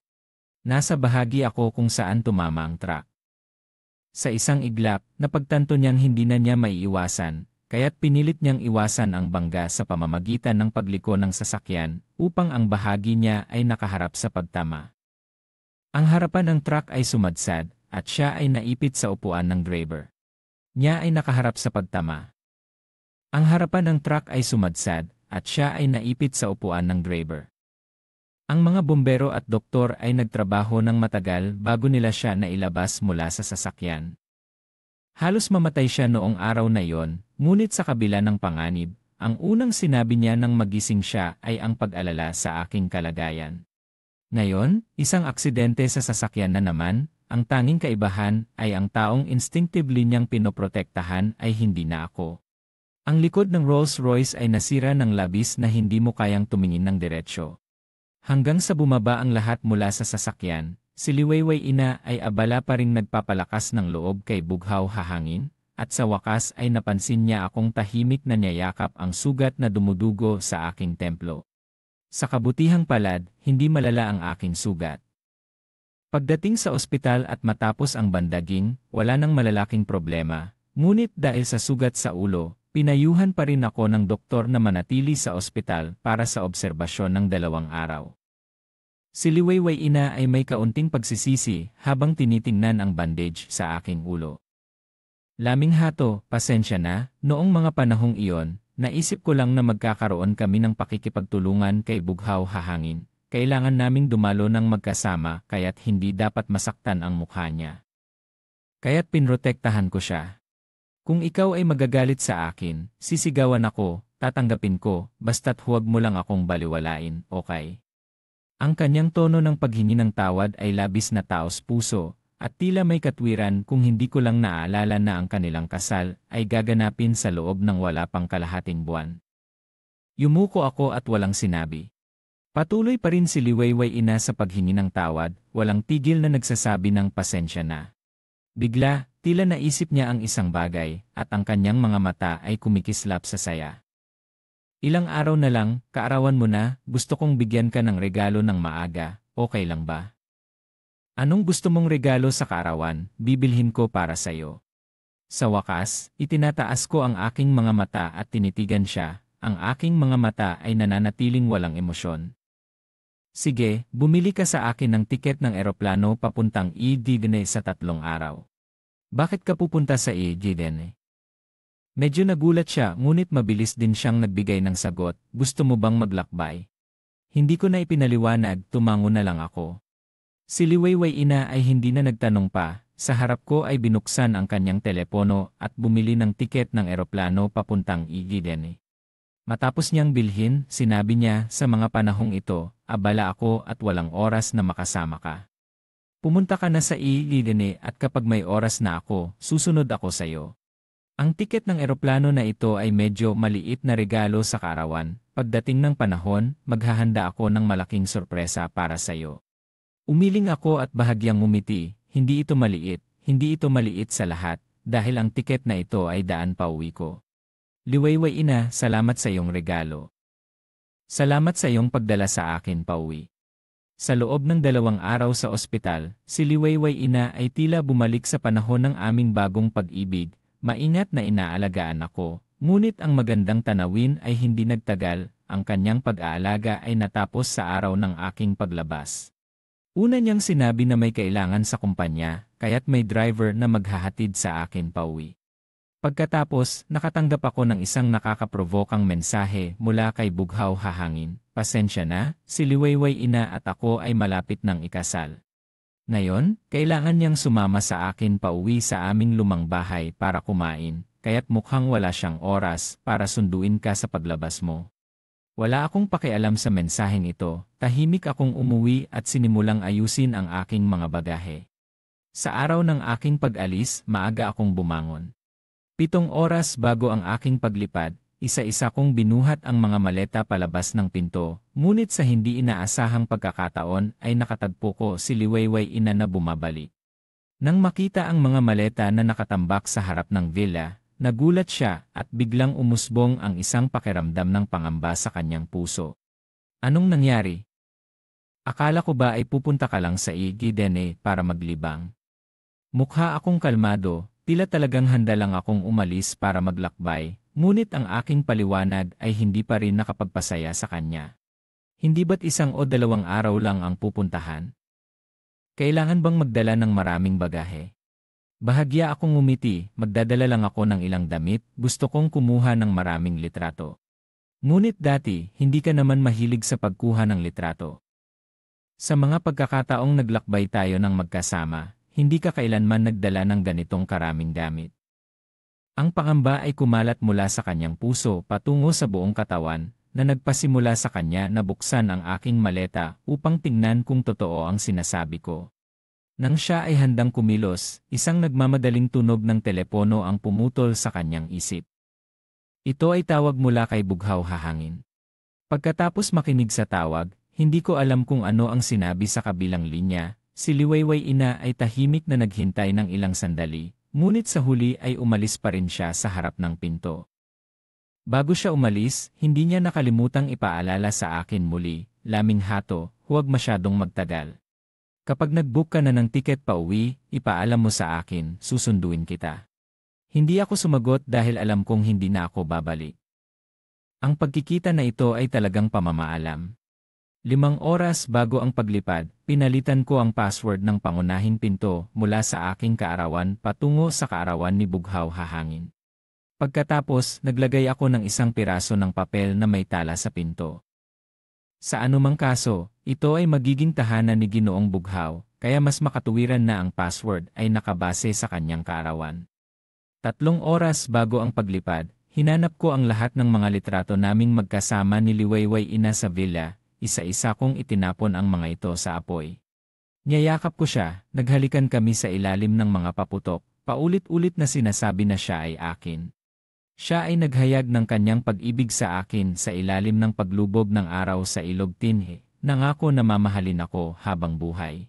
Nasa bahagi ako kung saan tumama ang truck. Sa isang iglap, napagtanto niyang hindi na niya maiiwasan, kaya't pinilit niyang iwasan ang bangga sa pamamagitan ng pagliko ng sasakyan upang ang bahagi niya ay nakaharap sa pagtama. Ang harapan ng truck ay sumadsad at siya ay naipit sa upuan ng driver. Niya ay nakaharap sa pagtama. Ang harapan ng truck ay sumadsad at siya ay naipit sa upuan ng driver. Ang mga bombero at doktor ay nagtrabaho ng matagal bago nila siya nailabas mula sa sasakyan. Halos mamatay siya noong araw na iyon, ngunit sa kabila ng panganib, ang unang sinabi niya nang magising siya ay ang pag-alala sa aking kalagayan. Ngayon, isang aksidente sa sasakyan na naman, ang tanging kaibahan ay ang taong instinctively niyang pinoprotektahan ay hindi na ako. Ang likod ng Rolls Royce ay nasira ng labis na hindi mo kayang tumingin ng diretsyo. Hanggang sa bumaba ang lahat mula sa sasakyan, si Liwayway ina ay abala pa ring nagpapalakas ng loob kay Bughaw hahangin, at sa wakas ay napansin niya akong tahimik na niyayakap ang sugat na dumudugo sa aking templo. Sa kabutihang palad, hindi malala ang aking sugat. Pagdating sa ospital at matapos ang bandaging, wala nang malalaking problema, ngunit dahil sa sugat sa ulo, pinayuhan pa rin ako ng doktor na manatili sa ospital para sa obserbasyon ng 2 araw. Si Liwayway ina ay may kaunting pagsisisi habang tinitingnan ang bandage sa aking ulo. Laming hato, pasensya na, noong mga panahong iyon, naisip ko lang na magkakaroon kami ng pakikipagtulungan kay Bughaw Hahangin. Kailangan naming dumalo ng magkasama kaya't hindi dapat masaktan ang mukha niya. Kaya't pinrotektahan ko siya. Kung ikaw ay magagalit sa akin, sisigawan ako, tatanggapin ko, basta't huwag mo lang akong baliwalain, okay? Ang kanyang tono ng paghingi ng tawad ay labis na taos puso, at tila may katwiran kung hindi ko lang naaalala na ang kanilang kasal ay gaganapin sa loob ng wala pang kalahating buwan. Yumuko ako at walang sinabi. Patuloy pa rin si Liwayway Ina sa paghingi ng tawad, walang tigil na nagsasabi ng pasensya na. Bigla, tila naisip niya ang isang bagay, at ang kanyang mga mata ay kumikislap sa saya. Ilang araw na lang, kaarawan mo na, gusto kong bigyan ka ng regalo ng maaga, okay lang ba? Anong gusto mong regalo sa kaarawan, bibilhin ko para sa'yo. Sa wakas, itinataas ko ang aking mga mata at tinitigan siya, ang aking mga mata ay nananatiling walang emosyon. Sige, bumili ka sa akin ng tiket ng eroplano papuntang Edine sa 3 araw. Bakit ka pupunta sa Edine? Medyo nagulat siya ngunit mabilis din siyang nagbigay ng sagot, gusto mo bang maglakbay? Hindi ko na ipinaliwanag, tumango na lang ako. Si Liwayway Ina ay hindi na nagtanong pa, sa harap ko ay binuksan ang kanyang telepono at bumili ng tiket ng eroplano papuntang Edine. Matapos niyang bilhin, sinabi niya, sa mga panahong ito, abala ako at walang oras na makasama ka. Pumunta ka na sa Edine at kapag may oras na ako, susunod ako sa iyo. Ang tiket ng eroplano na ito ay medyo maliit na regalo sa kaarawan. Pagdating ng panahon, maghahanda ako ng malaking sorpresa para sa iyo. Umiling ako at bahagyang ngumiti, hindi ito maliit sa lahat, dahil ang tiket na ito ay daan pauwi ko. Liwayway Ina, salamat sa iyong regalo. Salamat sa iyong pagdala sa akin pauwi. Sa loob ng 2 araw sa ospital, si Liwayway Ina ay tila bumalik sa panahon ng aming bagong pag-ibig, maingat na inaalagaan ako, ngunit ang magandang tanawin ay hindi nagtagal, ang kanyang pag-aalaga ay natapos sa araw ng aking paglabas. Una niyang sinabi na may kailangan sa kumpanya, kaya't may driver na maghahatid sa akin pauwi. Pagkatapos, nakatanggap ako ng isang nakakaprovokang mensahe mula kay Bughaw Hahangin. Pasensya na, si Liwayway Ina at ako ay malapit ng ikasal. Ngayon, kailangan niyang sumama sa akin pauwi sa aming lumang bahay para kumain, kaya't mukhang wala siyang oras para sunduin ka sa paglabas mo. Wala akong pakialam sa mensaheng ito, tahimik akong umuwi at sinimulang ayusin ang aking mga bagahe. Sa araw ng aking pag-alis, maaga akong bumangon. 7 oras bago ang aking paglipad, isa-isa kong binuhat ang mga maleta palabas ng pinto, ngunit sa hindi inaasahang pagkakataon ay nakatagpo ko si Liwayway Ina na bumabalik. Nang makita ang mga maleta na nakatambak sa harap ng villa, nagulat siya at biglang umusbong ang isang pakiramdam ng pangamba sa kanyang puso. Anong nangyari? Akala ko ba ay pupunta ka lang sa Edine para maglibang? Mukha akong kalmado, tila talagang handa lang akong umalis para maglakbay, ngunit ang aking paliwanag ay hindi pa rin nakapagpasaya sa kanya. Hindi ba't 1 o 2 araw lang ang pupuntahan? Kailangan bang magdala ng maraming bagahe? Bahagya akong ngumiti, magdadala lang ako ng ilang damit, gusto kong kumuha ng maraming litrato. Ngunit dati, hindi ka naman mahilig sa pagkuha ng litrato. Sa mga pagkakataong naglakbay tayo ng magkasama, hindi ka kailanman nagdala ng ganitong karaming gamit. Ang pangamba ay kumalat mula sa kanyang puso patungo sa buong katawan, na nagpasimula sa kanya na buksan ang aking maleta upang tingnan kung totoo ang sinasabi ko. Nang siya ay handang kumilos, isang nagmamadaling tunog ng telepono ang pumutol sa kanyang isip. Ito ay tawag mula kay Bughaw Hahangin. Pagkatapos makinig sa tawag, hindi ko alam kung ano ang sinabi sa kabilang linya. Si Liwayway Ina ay tahimik na naghintay ng ilang sandali, ngunit sa huli ay umalis pa rin siya sa harap ng pinto. Bago siya umalis, hindi niya nakalimutang ipaalala sa akin muli, laming hato, huwag masyadong magtagal. Kapag nag-book ka na ng tiket pa uwi, ipaalam mo sa akin, susunduin kita. Hindi ako sumagot dahil alam kong hindi na ako babalik. Ang pagkikita na ito ay talagang pamamaalam. 5 oras bago ang paglipad, pinalitan ko ang password ng pangunahing pinto mula sa aking kaarawan patungo sa kaarawan ni Bughaw Hahangin. Pagkatapos, naglagay ako ng isang piraso ng papel na may tala sa pinto. Sa anumang kaso, ito ay magiging tahanan ni Ginoong Bughaw, kaya mas makatuwiran na ang password ay nakabase sa kanyang kaarawan. 3 oras bago ang paglipad, hinanap ko ang lahat ng mga litrato naming magkasama ni Liwayway Ina sa villa, isa-isa kong itinapon ang mga ito sa apoy. Niyayakap ko siya, naghalikan kami sa ilalim ng mga paputok, paulit-ulit na sinasabi na siya ay akin. Siya ay naghayag ng kanyang pag-ibig sa akin sa ilalim ng paglubog ng araw sa Ilog Tinhe, nangako na mamahalin ako habang buhay.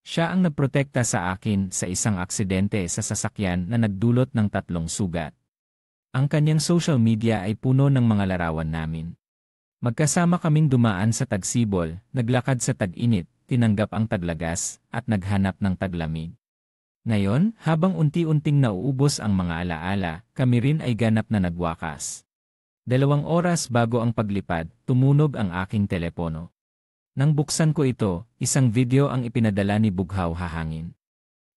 Siya ang nagprotekta sa akin sa isang aksidente sa sasakyan na nagdulot ng 3 sugat. Ang kanyang social media ay puno ng mga larawan namin. Magkasama kaming dumaan sa tagsibol, naglakad sa tag-init, tinanggap ang taglagas, at naghanap ng taglamig. Ngayon, habang unti-unting nauubos ang mga alaala, kami rin ay ganap na nagwakas. 2 oras bago ang paglipad, tumunog ang aking telepono. Nang buksan ko ito, isang video ang ipinadala ni Bughaw Hahangin.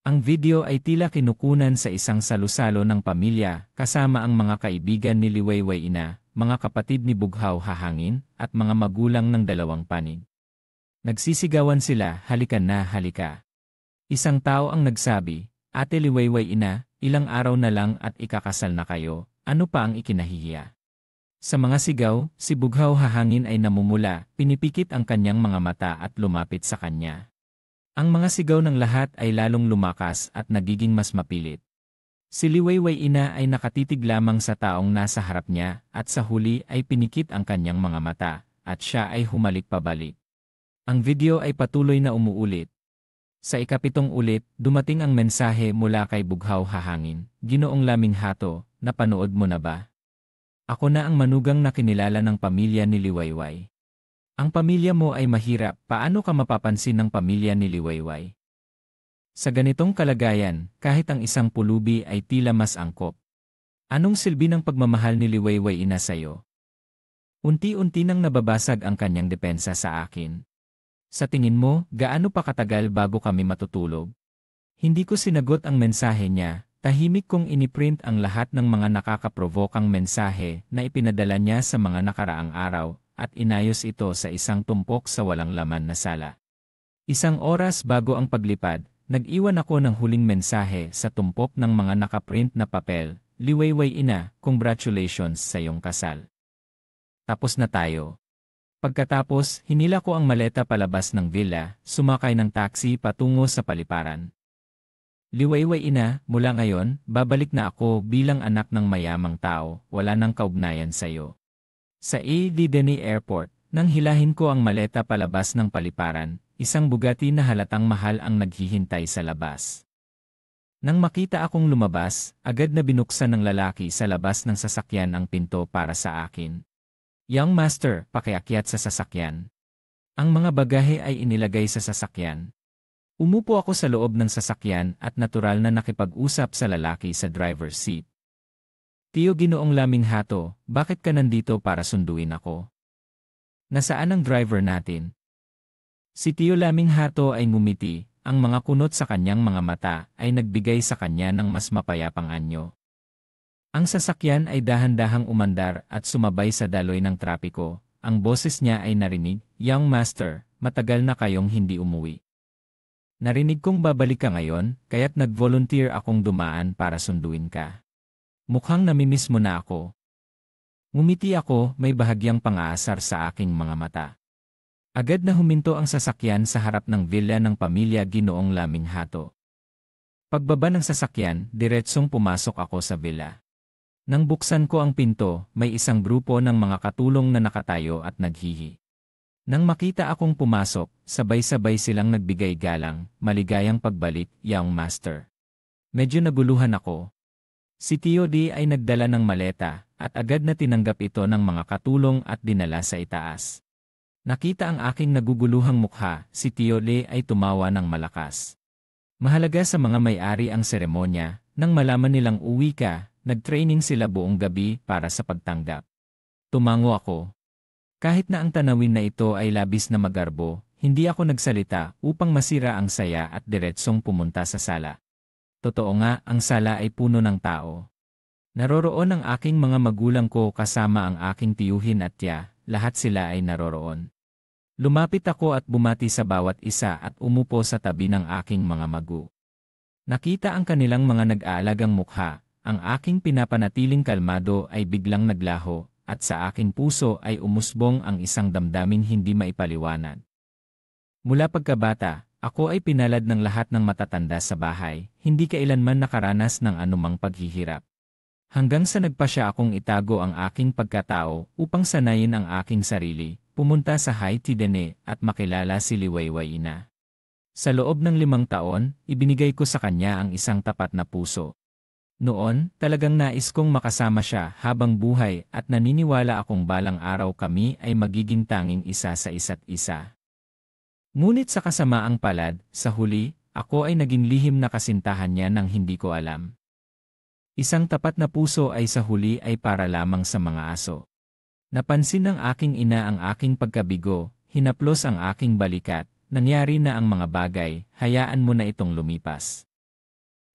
Ang video ay tila kinukunan sa isang salusalo ng pamilya, kasama ang mga kaibigan ni Liwayway Ina, mga kapatid ni Bughaw Hahangin, at mga magulang ng 2 panig. Nagsisigawan sila, "Halika na, halika." Isang tao ang nagsabi, "Ate Liwayway Ina, ilang araw na lang at ikakasal na kayo, ano pa ang ikinahihiya?" Sa mga sigaw, si Bughaw Hahangin ay namumula, pinipikit ang kanyang mga mata at lumapit sa kanya. Ang mga sigaw ng lahat ay lalong lumakas at nagiging mas mapilit. Si Liwayway Ina ay nakatitig lamang sa taong nasa harap niya at sa huli ay pinikit ang kanyang mga mata at siya ay humalik pabalik. Ang video ay patuloy na umuulit. Sa ika-7 ulit, dumating ang mensahe mula kay Bughaw Hahangin, "Ginoong Laminghato, napanood mo na ba? Ako na ang manugang na kinilala ng pamilya ni Liwayway. Ang pamilya mo ay mahirap, paano ka mapapansin ng pamilya ni Liwayway? Sa ganitong kalagayan, kahit ang isang pulubi ay tila mas angkop. Anong silbi ng pagmamahal ni Liwayway Ina sa'yo?" Unti-unti nang nababasag ang kanyang depensa sa akin. "Sa tingin mo, gaano pa katagal bago kami matutulog?" Hindi ko sinagot ang mensahe niya, tahimik kong iniprint ang lahat ng mga nakakaprovokang mensahe na ipinadala niya sa mga nakaraang araw at inayos ito sa isang tumpok sa walang laman na sala. 1 oras bago ang paglipad, nag-iwan ako ng huling mensahe sa tumpok ng mga nakaprint na papel, "Liwayway Ina, congratulations sa iyong kasal. Tapos na tayo." Pagkatapos, hinila ko ang maleta palabas ng villa, sumakay ng taxi patungo sa paliparan. "Liwayway Ina, mula ngayon, babalik na ako bilang anak ng mayamang tao, wala nang kaugnayan sa iyo." Sa Denis Airport, nang hilahin ko ang maleta palabas ng paliparan, isang Bugatti na halatang mahal ang naghihintay sa labas. Nang makita akong lumabas, agad na binuksan ng lalaki sa labas ng sasakyan ang pinto para sa akin. "Young Master, pakiakyat sa sasakyan." Ang mga bagahe ay inilagay sa sasakyan. Umupo ako sa loob ng sasakyan at natural na nakipag-usap sa lalaki sa driver's seat. "Tiyo Ginoong Laminghato, bakit ka nandito para sunduin ako? Nasaan ang driver natin?" Si Tiyo Laminghato ay ngumiti, ang mga kunot sa kanyang mga mata ay nagbigay sa kanya ng mas mapayapang anyo. Ang sasakyan ay dahan-dahang umandar at sumabay sa daloy ng trapiko. Ang boses niya ay narinig, "Young Master, matagal na kayong hindi umuwi. Narinig kong babalik ka ngayon, kaya't nag-volunteer akong dumaan para sunduin ka. Mukhang namimiss mo na ako." Ngumiti ako, may bahagyang pang-aasar sa aking mga mata. Agad na huminto ang sasakyan sa harap ng villa ng pamilya Ginoong Laminghato. Pagbaba ng sasakyan, diretsong pumasok ako sa villa. Nang buksan ko ang pinto, may isang grupo ng mga katulong na nakatayo at naghihi. Nang makita akong pumasok, sabay-sabay silang nagbigay galang, "Maligayang pagbalik, Young Master." Medyo naguluhan ako. Si Tio D ay nagdala ng maleta at agad na tinanggap ito ng mga katulong at dinala sa itaas. Nakita ang aking naguguluhang mukha, si Tio D ay tumawa ng malakas. Mahalaga sa mga may-ari ang seremonya, nang malaman nilang uwi ka, nag-training sila buong gabi para sa pagtanggap. Tumango ako. Kahit na ang tanawin na ito ay labis na magarbo, hindi ako nagsalita upang masira ang saya at diretsong pumunta sa sala. Totoo nga, ang sala ay puno ng tao. Naroroon ang aking mga magulang ko kasama ang aking tiyuhin at tiya, lahat sila ay naroroon. Lumapit ako at bumati sa bawat isa at umupo sa tabi ng aking mga magu. Nakita ang kanilang mga nag-aalagang mukha, ang aking pinapanatiling kalmado ay biglang naglaho, at sa aking puso ay umusbong ang isang damdaming hindi maipaliwanag. Mula pagkabata, ako ay pinalad ng lahat ng matatanda sa bahay, hindi kailanman nakaranas ng anumang paghihirap. Hanggang sa nagpasya akong itago ang aking pagkatao upang sanayin ang aking sarili, pumunta sa Haiti Dene at makilala si Liwayway Ina. Sa loob ng 5 taon, ibinigay ko sa kanya ang isang tapat na puso. Noon, talagang nais kong makasama siya habang buhay at naniniwala akong balang araw kami ay magiging tanging isa sa isa't isa. Ngunit sa kasamaang palad, sa huli, ako ay naging lihim na kasintahan niya nang hindi ko alam. Isang tapat na puso ay sa huli ay para lamang sa mga aso. Napansin ng aking ina ang aking pagkabigo, hinaplos ang aking balikat, nangyari na ang mga bagay, hayaan mo na itong lumipas.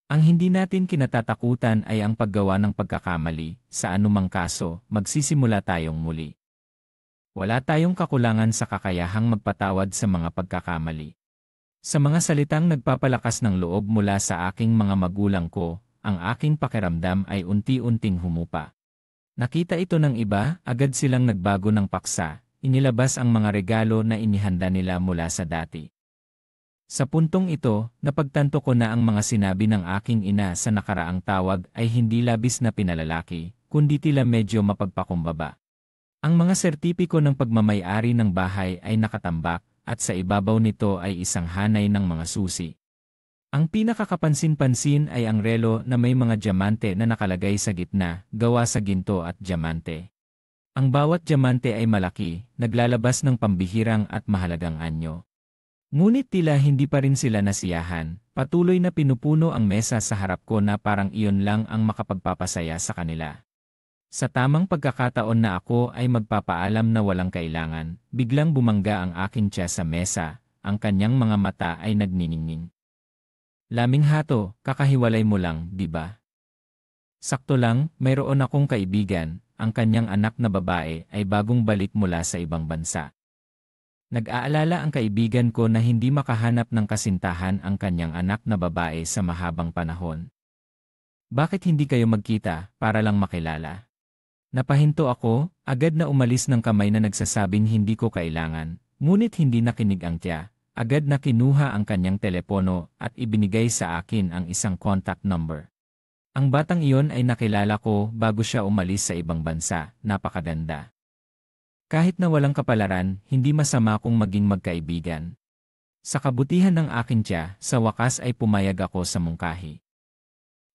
Ang hindi natin kinatatakutan ay ang paggawa ng pagkakamali, sa anumang kaso, magsisimula tayong muli. Wala tayong kakulangan sa kakayahang magpatawad sa mga pagkakamali. Sa mga salitang nagpapalakas ng loob mula sa aking mga magulang ko, ang aking pakiramdam ay unti-unting humupa. Nakita ito ng iba, agad silang nagbago ng paksa, inilabas ang mga regalo na inihanda nila mula sa dati. Sa puntong ito, napagtanto ko na ang mga sinabi ng aking ina sa nakaraang tawag ay hindi labis na pinalalaki, kundi tila medyo mapagpakumbaba. Ang mga sertipiko ng pagmamay-ari ng bahay ay nakatambak, at sa ibabaw nito ay isang hanay ng mga susi. Ang pinakakapansin-pansin ay ang relo na may mga diamante na nakalagay sa gitna, gawa sa ginto at diamante. Ang bawat diamante ay malaki, naglalabas ng pambihirang at mahalagang anyo. Ngunit tila hindi pa rin sila nasiyahan, patuloy na pinupuno ang mesa sa harap ko na parang iyon lang ang makapagpapasaya sa kanila. Sa tamang pagkakataon na ako ay magpapaalam na walang kailangan, biglang bumangga ang aking tiya sa mesa, ang kanyang mga mata ay nagniningning. Laming hato, kakahiwalay mo lang, di ba? Sakto lang, mayroon akong kaibigan, ang kanyang anak na babae ay bagong balik mula sa ibang bansa. Nag-aalala ang kaibigan ko na hindi makahanap ng kasintahan ang kanyang anak na babae sa mahabang panahon. Bakit hindi kayo magkita, para lang makilala? Napahinto ako, agad na umalis ng kamay na nagsasabing hindi ko kailangan, ngunit hindi nakinig ang tiya. Agad na kinuha ang kanyang telepono at ibinigay sa akin ang isang contact number. Ang batang iyon ay nakilala ko bago siya umalis sa ibang bansa, napakaganda. Kahit na walang kapalaran, hindi masama kung maging magkaibigan. Sa kabutihan ng akin tiya, sa wakas ay pumayag ako sa mungkahi.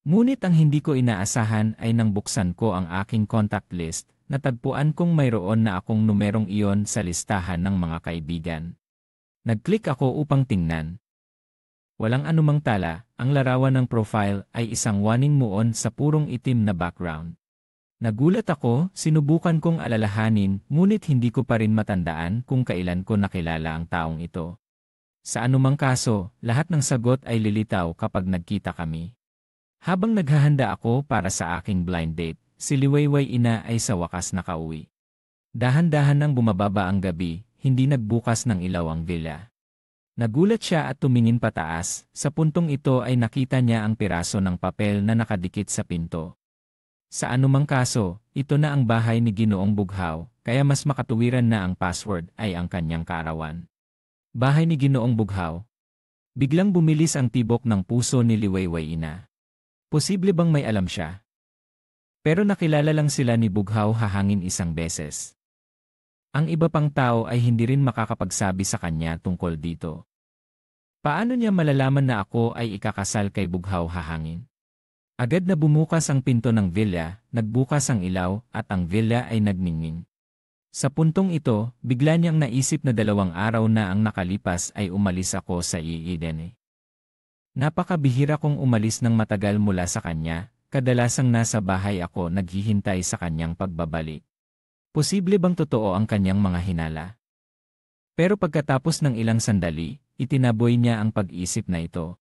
Ngunit ang hindi ko inaasahan ay nang buksan ko ang aking contact list, natagpuan kong mayroon na akong numerong iyon sa listahan ng mga kaibigan. Nag-click ako upang tingnan. Walang anumang tala, ang larawan ng profile ay isang waning muon sa purong itim na background. Nagulat ako, sinubukan kong alalahanin, ngunit hindi ko pa rin matandaan kung kailan ko nakilala ang taong ito. Sa anumang kaso, lahat ng sagot ay lilitaw kapag nagkita kami. Habang naghahanda ako para sa aking blind date, si Liwayway Ina ay sa wakas nakauwi. Dahan-dahan nang bumababa ang gabi, hindi nagbukas ng ilaw ang villa. Nagulat siya at tumingin pataas, sa puntong ito ay nakita niya ang piraso ng papel na nakadikit sa pinto. Sa anumang kaso, ito na ang bahay ni Ginoong Bughaw, kaya mas makatuwiran na ang password ay ang kanyang kaarawan. Bahay ni Ginoong Bughaw. Biglang bumilis ang tibok ng puso ni Liwayway Ina. Posible bang may alam siya? Pero nakilala lang sila ni Bughaw hahangin isang beses. Ang iba pang tao ay hindi rin makakapagsabi sa kanya tungkol dito. Paano niya malalaman na ako ay ikakasal kay Bughaw hahangin? Agad na bumukas ang pinto ng villa, nagbukas ang ilaw, at ang villa ay nagningning. Sa puntong ito, bigla niyang naisip na 2 araw na ang nakalipas ay umalis ako sa Eden. Napakabihira kong umalis ng matagal mula sa kanya, kadalasang nasa bahay ako naghihintay sa kanyang pagbabalik. Posible bang totoo ang kanyang mga hinala? Pero pagkatapos ng ilang sandali, itinaboy niya ang pag-isip na ito.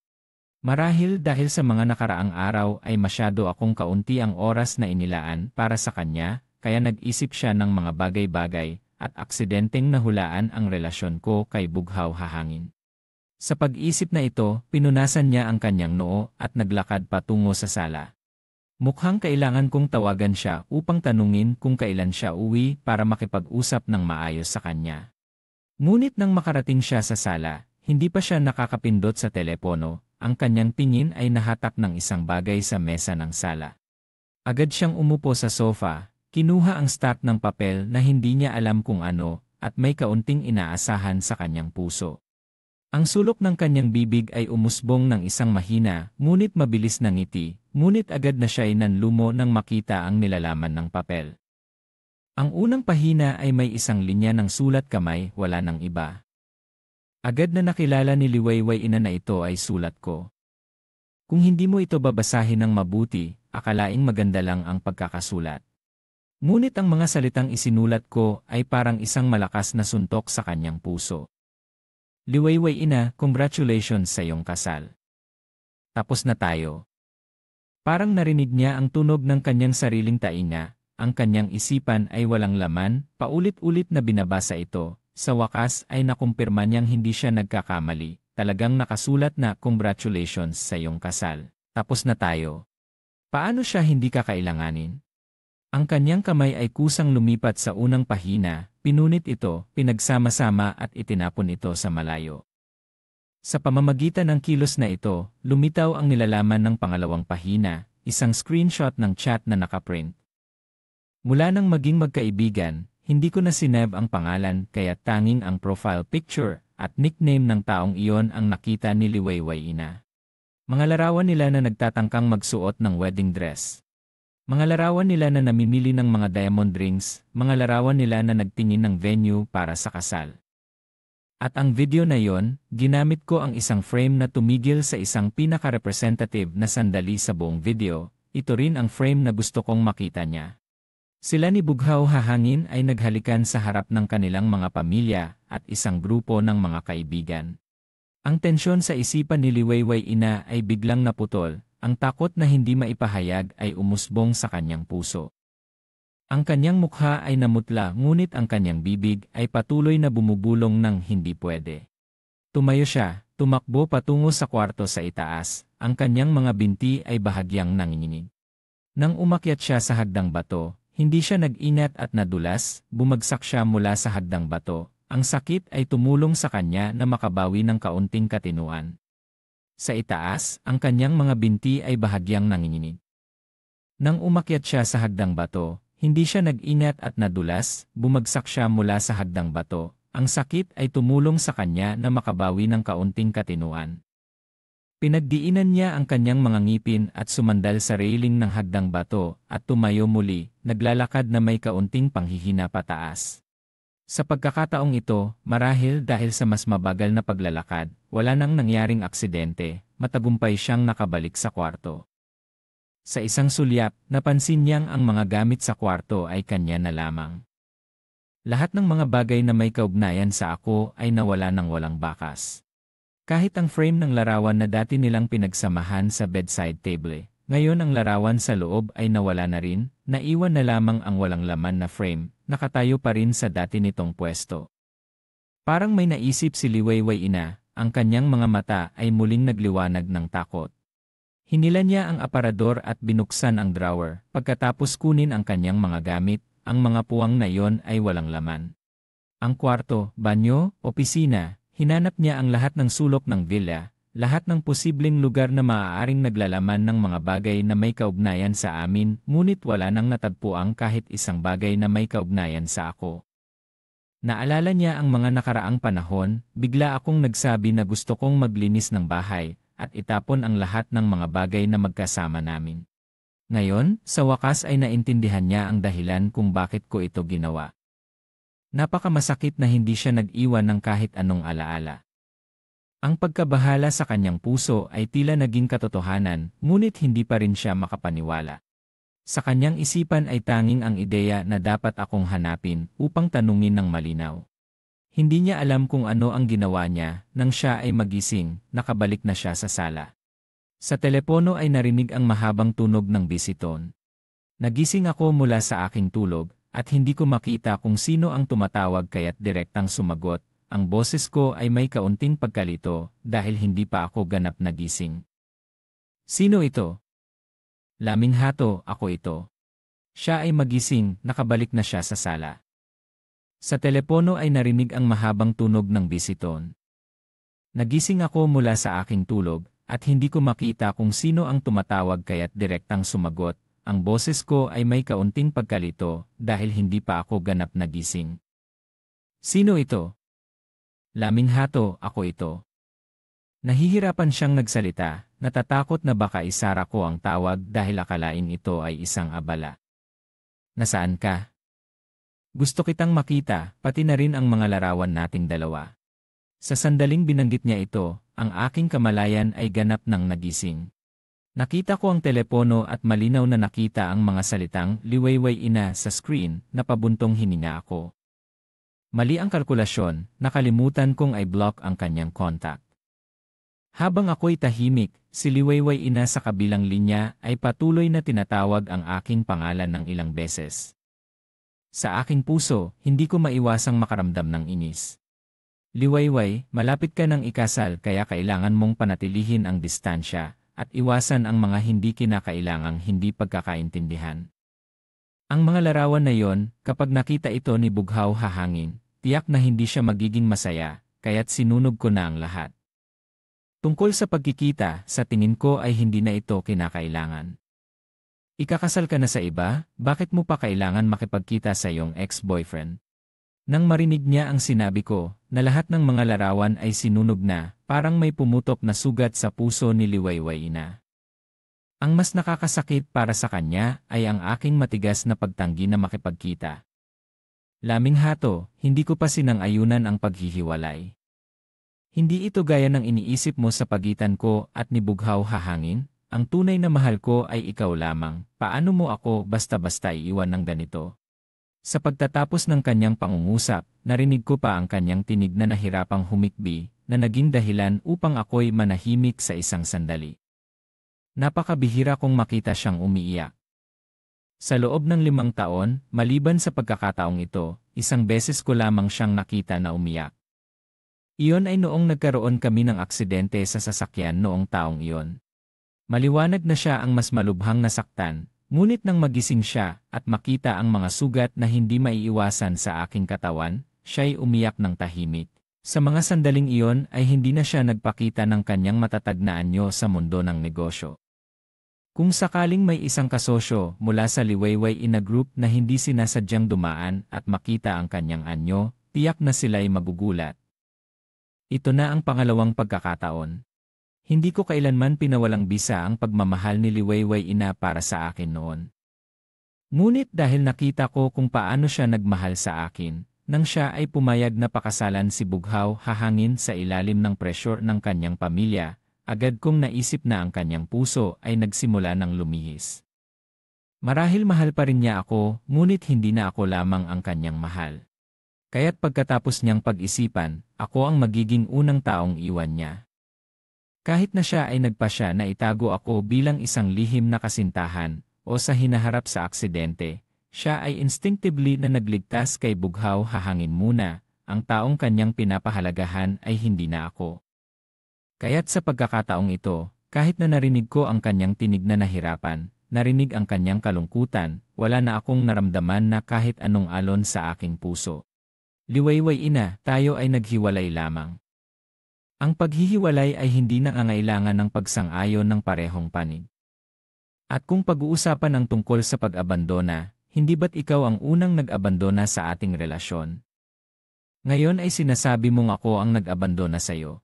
Marahil dahil sa mga nakaraang araw ay masyado akong kaunti ang oras na inilaan para sa kanya, kaya nag-isip siya ng mga bagay-bagay at aksidenteng nahulaan ang relasyon ko kay Bughaw Hahangin. Sa pag-isip na ito, pinunasan niya ang kanyang noo at naglakad patungo sa sala. Mukhang kailangan kong tawagan siya upang tanungin kung kailan siya uwi para makipag-usap ng maayos sa kanya. Ngunit nang makarating siya sa sala, hindi pa siya nakakapindot sa telepono, ang kanyang tingin ay nahatak ng isang bagay sa mesa ng sala. Agad siyang umupo sa sofa, kinuha ang stack ng papel na hindi niya alam kung ano, at may kaunting inaasahan sa kanyang puso. Ang sulok ng kanyang bibig ay umusbong ng isang mahina, ngunit mabilis na ngiti, ngunit agad na siya'y nanlumo nang makita ang nilalaman ng papel. Ang unang pahina ay may isang linya ng sulat kamay, wala nang iba. Agad na nakilala ni Liwayway Ina na ito ay sulat ko. Kung hindi mo ito babasahin ng mabuti, akalaing maganda lang ang pagkakasulat. Ngunit ang mga salitang isinulat ko ay parang isang malakas na suntok sa kanyang puso. Liwayway Ina, congratulations sa iyong kasal. Tapos na tayo. Parang narinig niya ang tunog ng kanyang sariling tainga, ang kanyang isipan ay walang laman, paulit-ulit na binabasa ito, sa wakas ay nakumpirma niyang hindi siya nagkakamali, talagang nakasulat na congratulations sa iyong kasal. Tapos na tayo. Paano siya hindi kakailanganin? Ang kanyang kamay ay kusang lumipat sa unang pahina, pinunit ito, pinagsama-sama at itinapon ito sa malayo. Sa pamamagitan ng kilos na ito, lumitaw ang nilalaman ng pangalawang pahina, isang screenshot ng chat na nakaprint. Mula nang maging magkaibigan, hindi ko na sinave ang pangalan kaya tanging ang profile picture at nickname ng taong iyon ang nakita ni Liwayway Ina. Mga larawan nila na nagtatangkang magsuot ng wedding dress. Mga larawan nila na namimili ng mga diamond rings, mga larawan nila na nagtingin ng venue para sa kasal. At ang video na yon, ginamit ko ang isang frame na tumigil sa isang pinaka-representative na sandali sa buong video, ito rin ang frame na gusto kong makita niya. Sila ni Bughaw Hahangin ay naghalikan sa harap ng kanilang mga pamilya at isang grupo ng mga kaibigan. Ang tensyon sa isipan ni Liwayway Ina ay biglang naputol. Ang takot na hindi maipahayag ay umusbong sa kanyang puso. Ang kanyang mukha ay namutla ngunit ang kanyang bibig ay patuloy na bumubulong ng hindi pwede. Tumayo siya, tumakbo patungo sa kwarto sa itaas, ang kanyang mga binti ay bahagyang nanginginig. Nang umakyat siya sa hagdang bato, hindi siya nag-inat at nadulas, bumagsak siya mula sa hagdang bato. Ang sakit ay tumulong sa kanya na makabawi ng kaunting katinuan. Sa itaas, ang kanyang mga binti ay bahagyang nanginginig. Nang umakyat siya sa hagdang bato, hindi siya nag-inat at nadulas, bumagsak siya mula sa hagdang bato. Ang sakit ay tumulong sa kanya na makabawi ng kaunting katinuan. Pinagdiinan niya ang kanyang mga ngipin at sumandal sa railing ng hagdang bato at tumayo muli, naglalakad na may kaunting panghihina pataas. Sa pagkakataong ito, marahil dahil sa mas mabagal na paglalakad, wala nang nangyaring aksidente, matagumpay siyang nakabalik sa kwarto. Sa isang sulyap, napansin niyang ang mga gamit sa kwarto ay kanya na lamang. Lahat ng mga bagay na may kaugnayan sa ako ay nawala ng walang bakas. Kahit ang frame ng larawan na dati nilang pinagsamahan sa bedside table, ngayon ang larawan sa loob ay nawala na rin, naiwan na lamang ang walang laman na frame, nakatayo pa rin sa dati nitong pwesto. Parang may naisip si Liwayway Ina, ang kanyang mga mata ay muling nagliwanag ng takot. Hinila niya ang aparador at binuksan ang drawer, pagkatapos kunin ang kanyang mga gamit, ang mga puwang na iyon ay walang laman. Ang kwarto, banyo, opisina, hinanap niya ang lahat ng sulok ng villa, lahat ng posibleng lugar na maaaring naglalaman ng mga bagay na may kaugnayan sa amin, ngunit wala nang natagpuang kahit isang bagay na may kaugnayan sa ako. Naalala niya ang mga nakaraang panahon, bigla akong nagsabi na gusto kong maglinis ng bahay, at itapon ang lahat ng mga bagay na magkasama namin. Ngayon, sa wakas ay naintindihan niya ang dahilan kung bakit ko ito ginawa. Napakamasakit na hindi siya nag-iwan ng kahit anong alaala. Ang pagkabahala sa kanyang puso ay tila naging katotohanan, ngunit hindi pa rin siya makapaniwala. Sa kanyang isipan ay tanging ang ideya na dapat akong hanapin upang tanungin ng malinaw. Hindi niya alam kung ano ang ginawa niya nang siya ay magising, nakabalik na siya sa sala. Sa telepono ay narinig ang mahabang tunog ng bisiton. Nagising ako mula sa aking tulog at hindi ko makita kung sino ang tumatawag kaya't direktang sumagot. Ang boses ko ay may kaunting pagkalito dahil hindi pa ako ganap na gising. Sino ito? Laminghato, ako ito. Siya ay magising, nakabalik na siya sa sala. Sa telepono ay narinig ang mahabang tunog ng bisiton. Nagising ako mula sa aking tulog at hindi ko makita kung sino ang tumatawag kaya't direktang sumagot. Ang boses ko ay may kaunting pagkalito dahil hindi pa ako ganap na gising. Sino ito? Laminghato, ako ito. Nahihirapan siyang nagsalita, natatakot na baka isara ko ang tawag dahil akalain ito ay isang abala. Nasaan ka? Gusto kitang makita, pati na rin ang mga larawan nating dalawa. Sa sandaling binanggit niya ito, ang aking kamalayan ay ganap ng nagising. Nakita ko ang telepono at malinaw na nakita ang mga salitang liwayway ina sa screen na pabuntong hininga ako. Mali ang kalkulasyon, nakalimutan kong i-block ang kanyang contact. Habang ako'y tahimik, si Liwayway ina sa kabilang linya ay patuloy na tinatawag ang aking pangalan ng ilang beses. Sa aking puso, hindi ko maiwasang makaramdam ng inis. Liwayway, malapit ka ng ikasal kaya kailangan mong panatilihin ang distansya at iwasan ang mga hindi kinakailangang hindi pagkakaintindihan. Ang mga larawan na yon, kapag nakita ito ni Bughaw hahangin, tiyak na hindi siya magiging masaya, kaya't sinunog ko na ang lahat. Tungkol sa pagkikita, sa tingin ko ay hindi na ito kinakailangan. Ikakasal ka na sa iba, bakit mo pa kailangan makipagkita sa iyong ex-boyfriend? Nang marinig niya ang sinabi ko, na lahat ng mga larawan ay sinunog na, parang may pumutok na sugat sa puso ni Liwayway ina. Ang mas nakakasakit para sa kanya ay ang aking matigas na pagtanggi na makipagkita. Laminghato, hindi ko pa sinang-ayunan ang paghihiwalay. Hindi ito gaya ng iniisip mo sa pagitan ko at ni Bughaw hahangin. Ang tunay na mahal ko ay ikaw lamang. Paano mo ako basta-basta iiwan ng ganito? Sa pagtatapos ng kanyang pangungusap, narinig ko pa ang kanyang tinig na nahirapang humikbi, na naging dahilan upang ako'y manahimik sa isang sandali. Napakabihira kong makita siyang umiiyak. Sa loob ng 5 taon, maliban sa pagkakataong ito, isang beses ko lamang siyang nakita na umiyak. Iyon ay noong nagkaroon kami ng aksidente sa sasakyan noong taong iyon. Maliwanag na siya ang mas malubhang nasaktan, ngunit nang magising siya at makita ang mga sugat na hindi maiiwasan sa aking katawan, siya'y umiyak ng tahimik. Sa mga sandaling iyon ay hindi na siya nagpakita ng kanyang matatag na anyo sa mundo ng negosyo. Kung sakaling may isang kasosyo mula sa Liwayway ina group na hindi sinasadyang dumaan at makita ang kanyang anyo, tiyak na sila'y magugulat. Ito na ang pangalawang pagkakataon. Hindi ko kailanman pinawalang bisa ang pagmamahal ni Liwayway ina para sa akin noon. Ngunit dahil nakita ko kung paano siya nagmahal sa akin, nang siya ay pumayag na pakasalan si Bughaw hahangin sa ilalim ng pressure ng kanyang pamilya, agad kong naisip na ang kanyang puso ay nagsimula ng lumihis. Marahil mahal pa rin niya ako, ngunit hindi na ako lamang ang kanyang mahal. Kaya't pagkatapos niyang pag-isipan, ako ang magiging unang taong iwan niya. Kahit na siya ay nagpasya na itago ako bilang isang lihim na kasintahan o sa hinaharap sa aksidente, siya ay instinctively na nagligtas kay Bughaw hahangin muna, ang taong kanyang pinapahalagahan ay hindi na ako. Kaya't sa pagkakataong ito, kahit na narinig ko ang kanyang tinig na nahirapan, narinig ang kanyang kalungkutan, wala na akong naramdaman na kahit anong alon sa aking puso. Liwayway ina, tayo ay naghiwalay lamang. Ang paghihiwalay ay hindi nangangailangan ng pagsang-ayon ng parehong panig. At kung pag-uusapan ang tungkol sa pag-abandona, hindi ba't ikaw ang unang nag-abandona sa ating relasyon? Ngayon ay sinasabi mong ako ang nag-abandona sa iyo.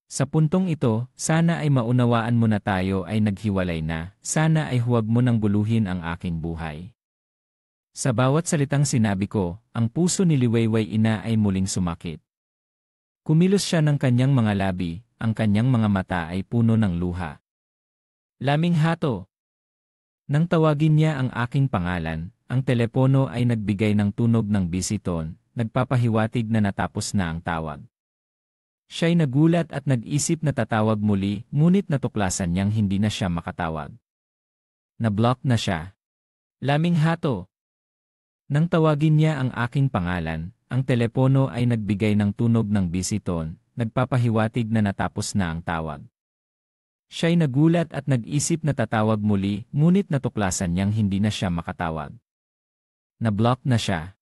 Sa puntong ito, sana ay maunawaan mo na tayo ay naghiwalay na, sana ay huwag mo nang buluhin ang aking buhay. Sa bawat salitang sinabi ko, ang puso ni Liwayway ina ay muling sumakit. Kumilos siya ng kanyang mga labi, ang kanyang mga mata ay puno ng luha. Laminghato. Nang tawagin niya ang aking pangalan, ang telepono ay nagbigay ng tunog ng busy tone, nagpapahiwatig na natapos na ang tawag. Siya'y nagulat at nag-isip na tatawag muli, ngunit natuklasan niyang hindi na siya makatawag. Na-block na siya. Laming hato. Nang tawagin niya ang aking pangalan, ang telepono ay nagbigay ng tunog ng busy tone, nagpapahiwatig na natapos na ang tawag. Siya'y nagulat at nag-isip na tatawag muli, ngunit natuklasan niyang hindi na siya makatawag. Na-block na siya.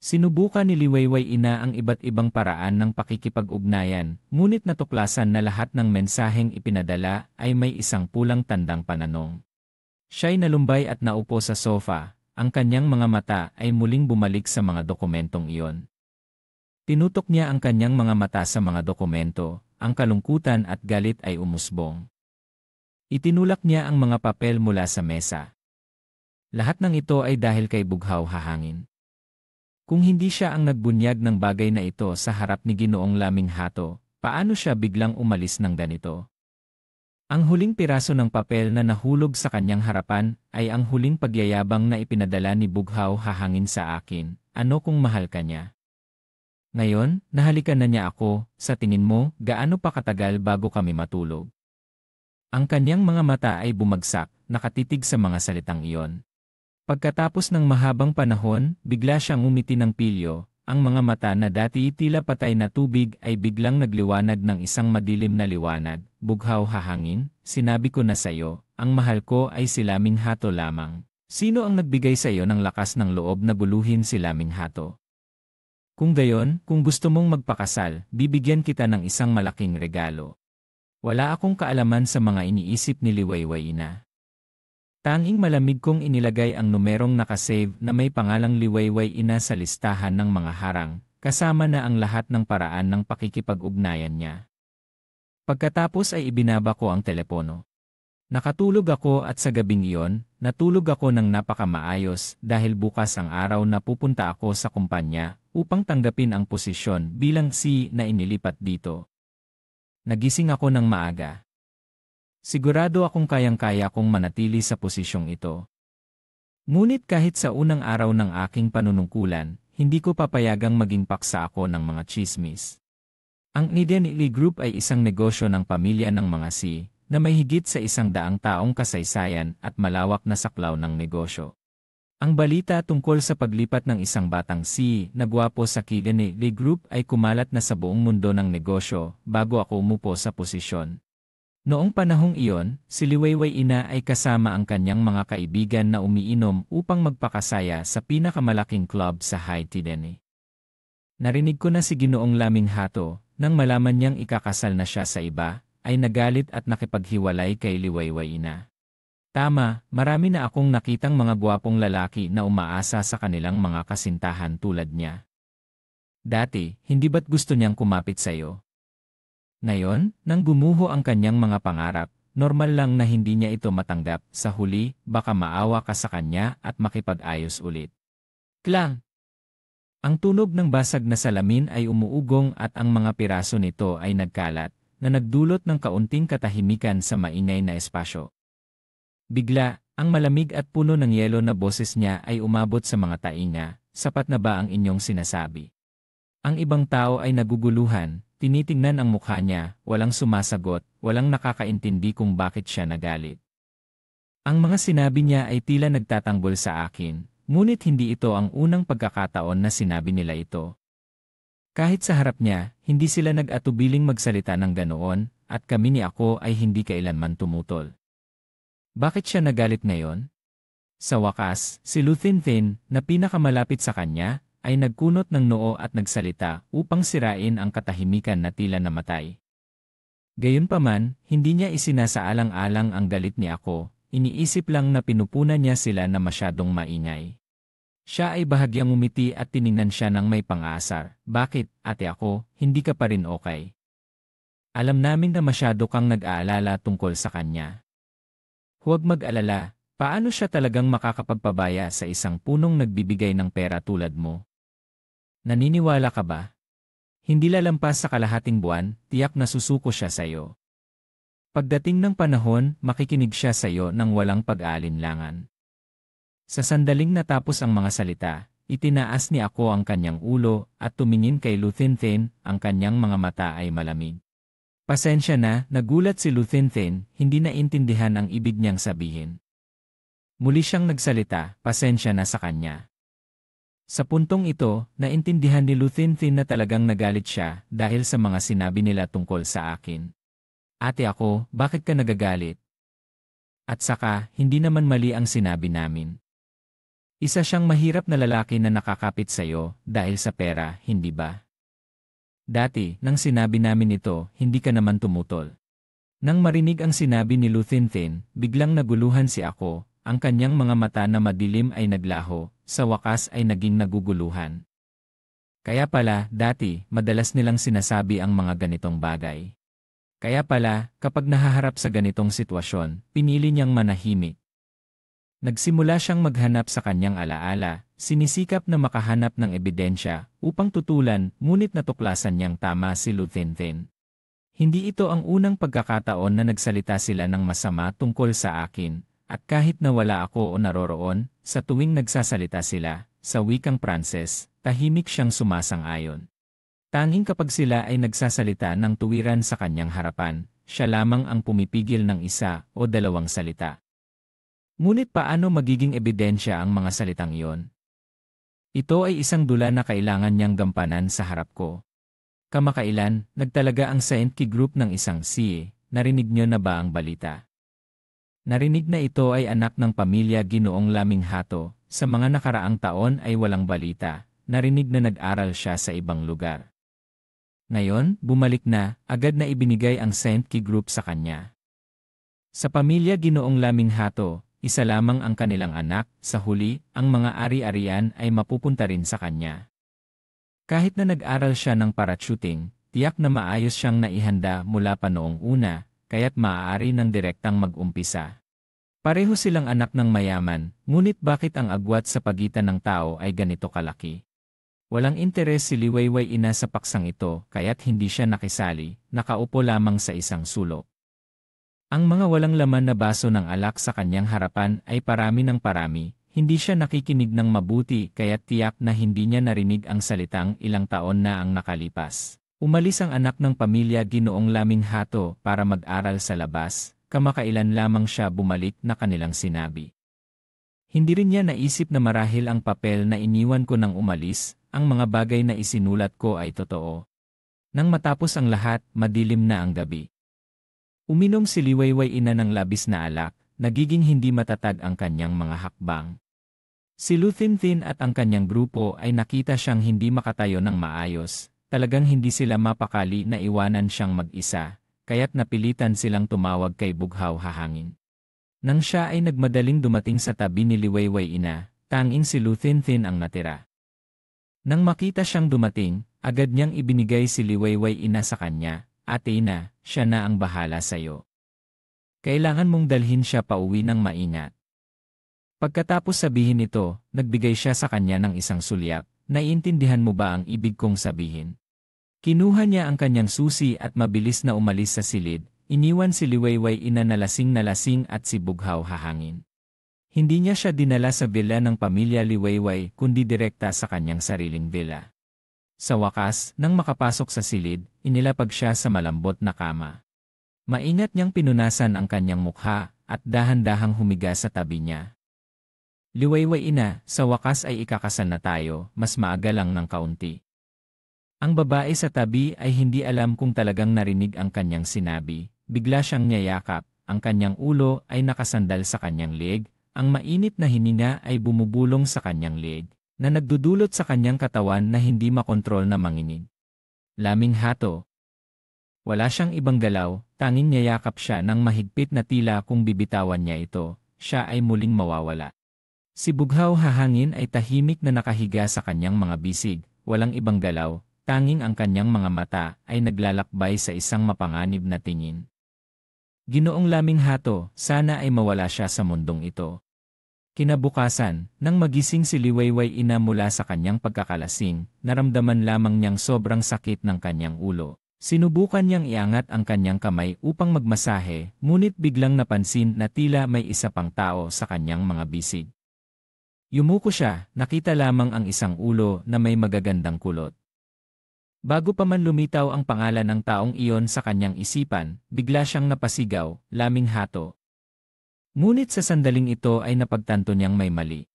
Sinubukan ni Liwayway Ina ang iba't ibang paraan ng pakikipag-ugnayan, ngunit natuklasan na lahat ng mensaheng ipinadala ay may isang pulang tandang pananong. Siya'y nalumbay at naupo sa sofa, ang kanyang mga mata ay muling bumalik sa mga dokumentong iyon. Tinutok niya ang kanyang mga mata sa mga dokumento, ang kalungkutan at galit ay umusbong. Itinulak niya ang mga papel mula sa mesa. Lahat ng ito ay dahil kay Bughaw Hahangin. Kung hindi siya ang nagbunyag ng bagay na ito sa harap ni Ginoong Laming Hato, paano siya biglang umalis ng ganito? Ang huling piraso ng papel na nahulog sa kanyang harapan ay ang huling pagyayabang na ipinadala ni Bughaw Hahangin sa akin, ano kung mahal ka niya. Ngayon, nahalikan na niya ako, sa tingin mo, gaano pa katagal bago kami matulog? Ang kanyang mga mata ay bumagsak, nakatitig sa mga salitang iyon. Pagkatapos ng mahabang panahon, bigla siyang umiti ng pilyo, ang mga mata na dati tila patay na tubig ay biglang nagliwanag ng isang madilim na liwanag. Bughaw Hahangin, sinabi ko na sa iyo, ang mahal ko ay si Laming Hato lamang. Sino ang nagbigay sa iyo ng lakas ng loob na guluhin si Laming Hato? Kung gayon, kung gusto mong magpakasal, bibigyan kita ng isang malaking regalo. Wala akong kaalaman sa mga iniisip ni Liwayway Ina. Tanging malamig kong inilagay ang numerong nakasave na may pangalang Liwayway Ina sa listahan ng mga harang, kasama na ang lahat ng paraan ng pakikipag-ugnayan niya. Pagkatapos ay ibinaba ko ang telepono. Nakatulog ako at sa gabing iyon, natulog ako ng napakamaayos dahil bukas ang araw na pupunta ako sa kumpanya upang tanggapin ang posisyon bilang C na inilipat dito. Nagising ako ng maaga. Sigurado akong kayang-kaya kong manatili sa posisyong ito. Ngunit kahit sa unang araw ng aking panunungkulan, hindi ko papayagang maging paksa ako ng mga chismis. Ang Nidenili Group ay isang negosyo ng pamilya ng mga C, na may higit sa 100 taong kasaysayan at malawak na saklaw ng negosyo. Ang balita tungkol sa paglipat ng isang batang C na gwapo sa Nidenili Group ay kumalat na sa buong mundo ng negosyo bago ako umupo sa posisyon. Noong panahong iyon, si Liwayway Ina ay kasama ang kanyang mga kaibigan na umiinom upang magpakasaya sa pinakamalaking club sa Haitidene. Narinig ko na si Ginoong Laming Hato, nang malaman niyang ikakasal na siya sa iba, ay nagalit at nakipaghiwalay kay Liwayway Ina. Tama, marami na akong nakitang mga gwapong lalaki na umaasa sa kanilang mga kasintahan tulad niya. Dati, hindi ba't gusto niyang kumapit sa iyo? Ngayon, nang gumuho ang kanyang mga pangarap, normal lang na hindi niya ito matanggap. Sa huli, baka maawa ka sa kanya at makipag-ayos ulit. Klang! Ang tunog ng basag na salamin ay umuugong at ang mga piraso nito ay nagkalat, na nagdulot ng kaunting katahimikan sa maingay na espasyo. Bigla, ang malamig at puno ng yelo na boses niya ay umabot sa mga tainga. Sapat na ba ang inyong sinasabi? Ang ibang tao ay naguguluhan. Tinitingnan ang mukha niya, walang sumasagot, walang nakakaintindi kung bakit siya nagalit. Ang mga sinabi niya ay tila nagtatanggol sa akin, ngunit hindi ito ang unang pagkakataon na sinabi nila ito. Kahit sa harap niya, hindi sila nag-atubiling magsalita ng ganoon, at kami ni ako ay hindi kailanman tumutol. Bakit siya nagalit ngayon? Sa wakas, si Luthin, na pinakamalapit sa kanya, ay nagkunot ng noo at nagsalita upang sirain ang katahimikan na tila namatay. Gayunpaman, hindi niya isinasaalang-alang ang galit ni ako, iniisip lang na pinupunan niya sila na masyadong maingay. Siya ay bahagyang umiti at tiningnan siya ng may pang-aasar. Bakit, ate ako, hindi ka pa rin okay? Alam namin na masyado kang nag-aalala tungkol sa kanya. Huwag mag-alala, paano siya talagang makakapagpabaya sa isang punong nagbibigay ng pera tulad mo? Naniniwala ka ba? Hindi lalampas sa kalahating buwan, tiyak na susuko siya sa iyo. Pagdating ng panahon, makikinig siya sa iyo ng walang pag-aalinlangan. Sa sandaling natapos ang mga salita, itinaas ni ako ang kanyang ulo at tumingin kay Luthinthin, ang kanyang mga mata ay malamig. Pasensya na, nagulat si Luthinthin, hindi naintindihan ang ibig niyang sabihin. Muli siyang nagsalita, pasensya na sa kanya. Sa puntong ito, naintindihan ni Luthinthin na talagang nagalit siya dahil sa mga sinabi nila tungkol sa akin. Ate ako, bakit ka nagagalit? At saka, hindi naman mali ang sinabi namin. Isa siyang mahirap na lalaki na nakakapit sa iyo dahil sa pera, hindi ba? Dati, nang sinabi namin ito, hindi ka naman tumutol. Nang marinig ang sinabi ni Luthinthin, biglang naguluhan si ako, ang kanyang mga mata na madilim ay naglaho, sa wakas ay naging naguguluhan. Kaya pala, dati, madalas nilang sinasabi ang mga ganitong bagay. Kaya pala, kapag nahaharap sa ganitong sitwasyon, pinili niyang manahimik. Nagsimula siyang maghanap sa kanyang alaala, sinisikap na makahanap ng ebidensya upang tutulan, ngunit natuklasan niyang tama si Luthinthin. Hindi ito ang unang pagkakataon na nagsalita sila ng masama tungkol sa akin, at kahit na wala ako o naroroon, sa tuwing nagsasalita sila, sa wikang Pranses, tahimik siyang sumasang-ayon. Tanging kapag sila ay nagsasalita ng tuwiran sa kanyang harapan, siya lamang ang pumipigil ng isa o dalawang salita. Ngunit paano magiging ebidensya ang mga salitang iyon? Ito ay isang dula na kailangan niyang gampanan sa harap ko. Kamakailan, nagtalaga ang Saint Key Group ng isang CA, narinig niyo na ba ang balita? Narinig na ito ay anak ng pamilya Ginoong Laming Hato, sa mga nakaraang taon ay walang balita, narinig na nag-aral siya sa ibang lugar. Ngayon, bumalik na, agad na ibinigay ang Saint Key Group sa kanya. Sa pamilya Ginoong Laming Hato, isa lamang ang kanilang anak, sa huli, ang mga ari-arian ay mapupunta rin sa kanya. Kahit na nag-aral siya ng parachuting, tiyak na maayos siyang naihanda mula pa noong una, kaya't maaari ng direktang mag-umpisa. Pareho silang anak ng mayaman, ngunit bakit ang agwat sa pagitan ng tao ay ganito kalaki? Walang interes si Liwayway Ina sa paksang ito, kaya't hindi siya nakisali, nakaupo lamang sa isang sulok. Ang mga walang laman na baso ng alak sa kanyang harapan ay parami ng parami, hindi siya nakikinig ng mabuti kaya't tiyak na hindi niya narinig ang salitang ilang taon na ang nakalipas. Umalis ang anak ng pamilya Ginoong Laming Hato para mag-aral sa labas, kamakailan lamang siya bumalik na kanilang sinabi. Hindi rin niya naisip na marahil ang papel na iniwan ko nang umalis, ang mga bagay na isinulat ko ay totoo. Nang matapos ang lahat, madilim na ang gabi. Uminom si Liwayway Ina ng labis na alak, nagiging hindi matatag ang kanyang mga hakbang. Si Luthinthin at ang kanyang grupo ay nakita siyang hindi makatayo ng maayos, talagang hindi sila mapakali na iwanan siyang mag-isa, kaya't napilitan silang tumawag kay Bughaw Hahangin. Nang siya ay nagmadaling dumating sa tabi ni Liwayway Ina, tanging si Luthinthin ang natira. Nang makita siyang dumating, agad niyang ibinigay si Liwayway Ina sa kanya, Ate Ina, siya na ang bahala sa'yo. Kailangan mong dalhin siya pauwi ng maingat. Pagkatapos sabihin ito, nagbigay siya sa kanya ng isang sulyap, naiintindihan mo ba ang ibig kong sabihin? Kinuha niya ang kanyang susi at mabilis na umalis sa silid, iniwan si Liwayway Ina na lasing at si Bughaw Hahangin. Hindi niya siya dinala sa villa ng pamilya Liwayway kundi direkta sa kanyang sariling villa. Sa wakas, nang makapasok sa silid, inilapag siya sa malambot na kama. Maingat niyang pinunasan ang kanyang mukha at dahan-dahang humiga sa tabi niya. Liwayway Ina, sa wakas ay ikakasal na tayo, mas maaga lang ng kaunti. Ang babae sa tabi ay hindi alam kung talagang narinig ang kanyang sinabi, bigla siyang niyayakap, ang kanyang ulo ay nakasandal sa kanyang leeg, ang mainit na hininga ay bumubulong sa kanyang leeg, na nagdudulot sa kanyang katawan na hindi makontrol na manginig. Laming Hato. Wala siyang ibang galaw, tanging niyayakap siya ng mahigpit na tila kung bibitawan niya ito, siya ay muling mawawala. Si Bughaw Hahangin ay tahimik na nakahiga sa kanyang mga bisig, walang ibang galaw, tanging ang kanyang mga mata ay naglalakbay sa isang mapanganib na tingin. Ginoong Laming Hato, sana ay mawala siya sa mundong ito. Kinabukasan, nang magising si Liwayway Ina mula sa kanyang pagkakalasing, naramdaman lamang niyang sobrang sakit ng kanyang ulo. Sinubukan niyang iangat ang kanyang kamay upang magmasahe, ngunit biglang napansin na tila may isa pang tao sa kanyang mga bisig. Yumuko siya, nakita lamang ang isang ulo na may magagandang kulot. Bago pa man lumitaw ang pangalan ng taong iyon sa kanyang isipan, bigla siyang napasigaw, "Laming hato." Ngunit sa sandaling ito ay napagtanto niyang may mali.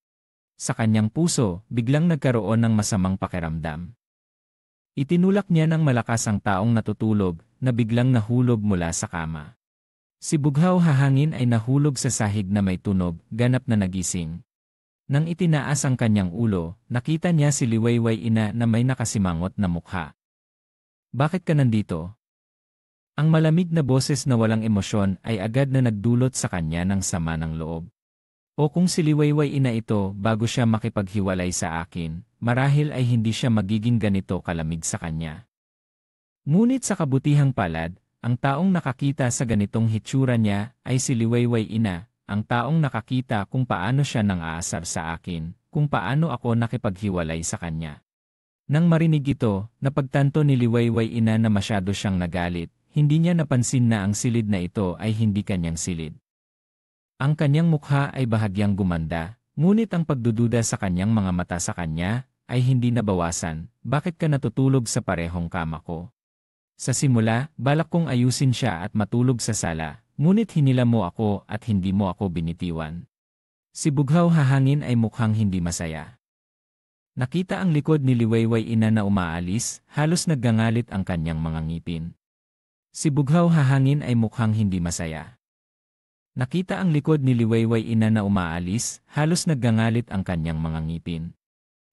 Sa kanyang puso, biglang nagkaroon ng masamang pakiramdam. Itinulak niya ng malakas ang taong natutulog, na biglang nahulog mula sa kama. Si Bughaw Hahangin ay nahulog sa sahig na may tunog, ganap na nagising. Nang itinaas ang kanyang ulo, nakita niya si Liwayway Ina na may nakasimangot na mukha. "Bakit ka nandito?" Ang malamig na boses na walang emosyon ay agad na nagdulot sa kanya ng sama ng loob. O kung si Liwayway Ina ito bago siya makipaghiwalay sa akin, marahil ay hindi siya magiging ganito kalamig sa kanya. Ngunit sa kabutihang palad, ang taong nakakita sa ganitong hitsura niya ay si Liwayway Ina, ang taong nakakita kung paano siya nang aasar sa akin, kung paano ako nakipaghiwalay sa kanya. Nang marinig ito, napagtanto ni Liwayway Ina na masyado siyang nagalit, hindi niya napansin na ang silid na ito ay hindi kanyang silid. Ang kanyang mukha ay bahagyang gumanda, ngunit ang pagdududa sa kanyang mga mata sa kanya ay hindi nabawasan. "Bakit ka natutulog sa parehong kama ko?" Sa simula, balak kong ayusin siya at matulog sa sala, ngunit hinila mo ako at hindi mo ako binitiwan. Si Bughaw Hahangin ay mukhang hindi masaya. Nakita ang likod ni Liwayway Ina na umaalis, halos naggangalit ang kanyang mga ngipin. Si Bughaw Hahangin ay mukhang hindi masaya. Nakita ang likod ni Liwayway Ina na umaalis, halos naggangalit ang kanyang mga ngipin.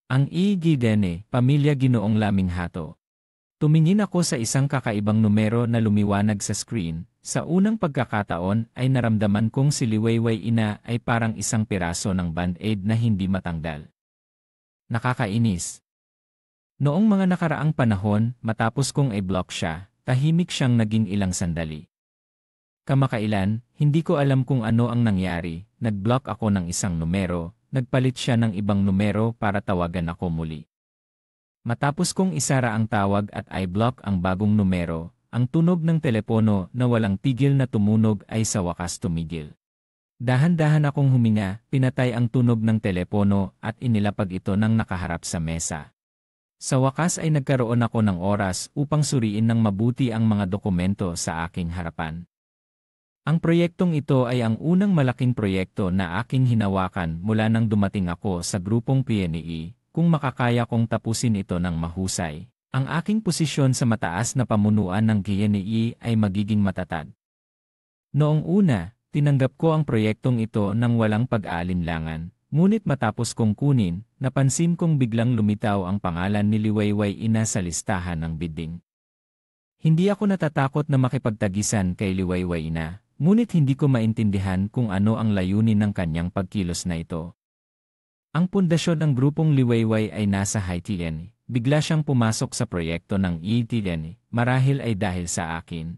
Ang Igidene, Pamilya Ginoong Laming Hato. Tumingin ako sa isang kakaibang numero na lumiwanag sa screen. Sa unang pagkakataon ay naramdaman kong si Liwayway Ina ay parang isang piraso ng band-aid na hindi matanggal. Nakakainis. Noong mga nakaraang panahon, matapos kong i-block siya, tahimik siyang naging ilang sandali. Kamakailan, hindi ko alam kung ano ang nangyari, nag-block ako ng isang numero, nagpalit siya ng ibang numero para tawagan ako muli. Matapos kong isara ang tawag at i-block ang bagong numero, ang tunog ng telepono na walang tigil na tumunog ay sa wakas tumigil. Dahan-dahan akong huminga, pinatay ang tunog ng telepono at inilapag ito ng nakaharap sa mesa. Sa wakas ay nagkaroon ako ng oras upang suriin ng mabuti ang mga dokumento sa aking harapan. Ang proyektong ito ay ang unang malaking proyekto na aking hinawakan mula nang dumating ako sa grupong PNE. Kung makakaya kong tapusin ito ng mahusay, ang aking posisyon sa mataas na pamunuan ng PNE ay magiging matatag. Noong una, tinanggap ko ang proyektong ito ng walang pag-aalinlangan, ngunit matapos kong kunin, napansin kong biglang lumitaw ang pangalan ni Liwayway Ina sa listahan ng bidding. Hindi ako natatakot na makipagtagisan kay Liwayway Ina. Ngunit hindi ko maintindihan kung ano ang layunin ng kanyang pagkilos na ito. Ang pundasyon ng grupong Liwayway ay nasa Haitian. Bigla siyang pumasok sa proyekto ng ETN, marahil ay dahil sa akin.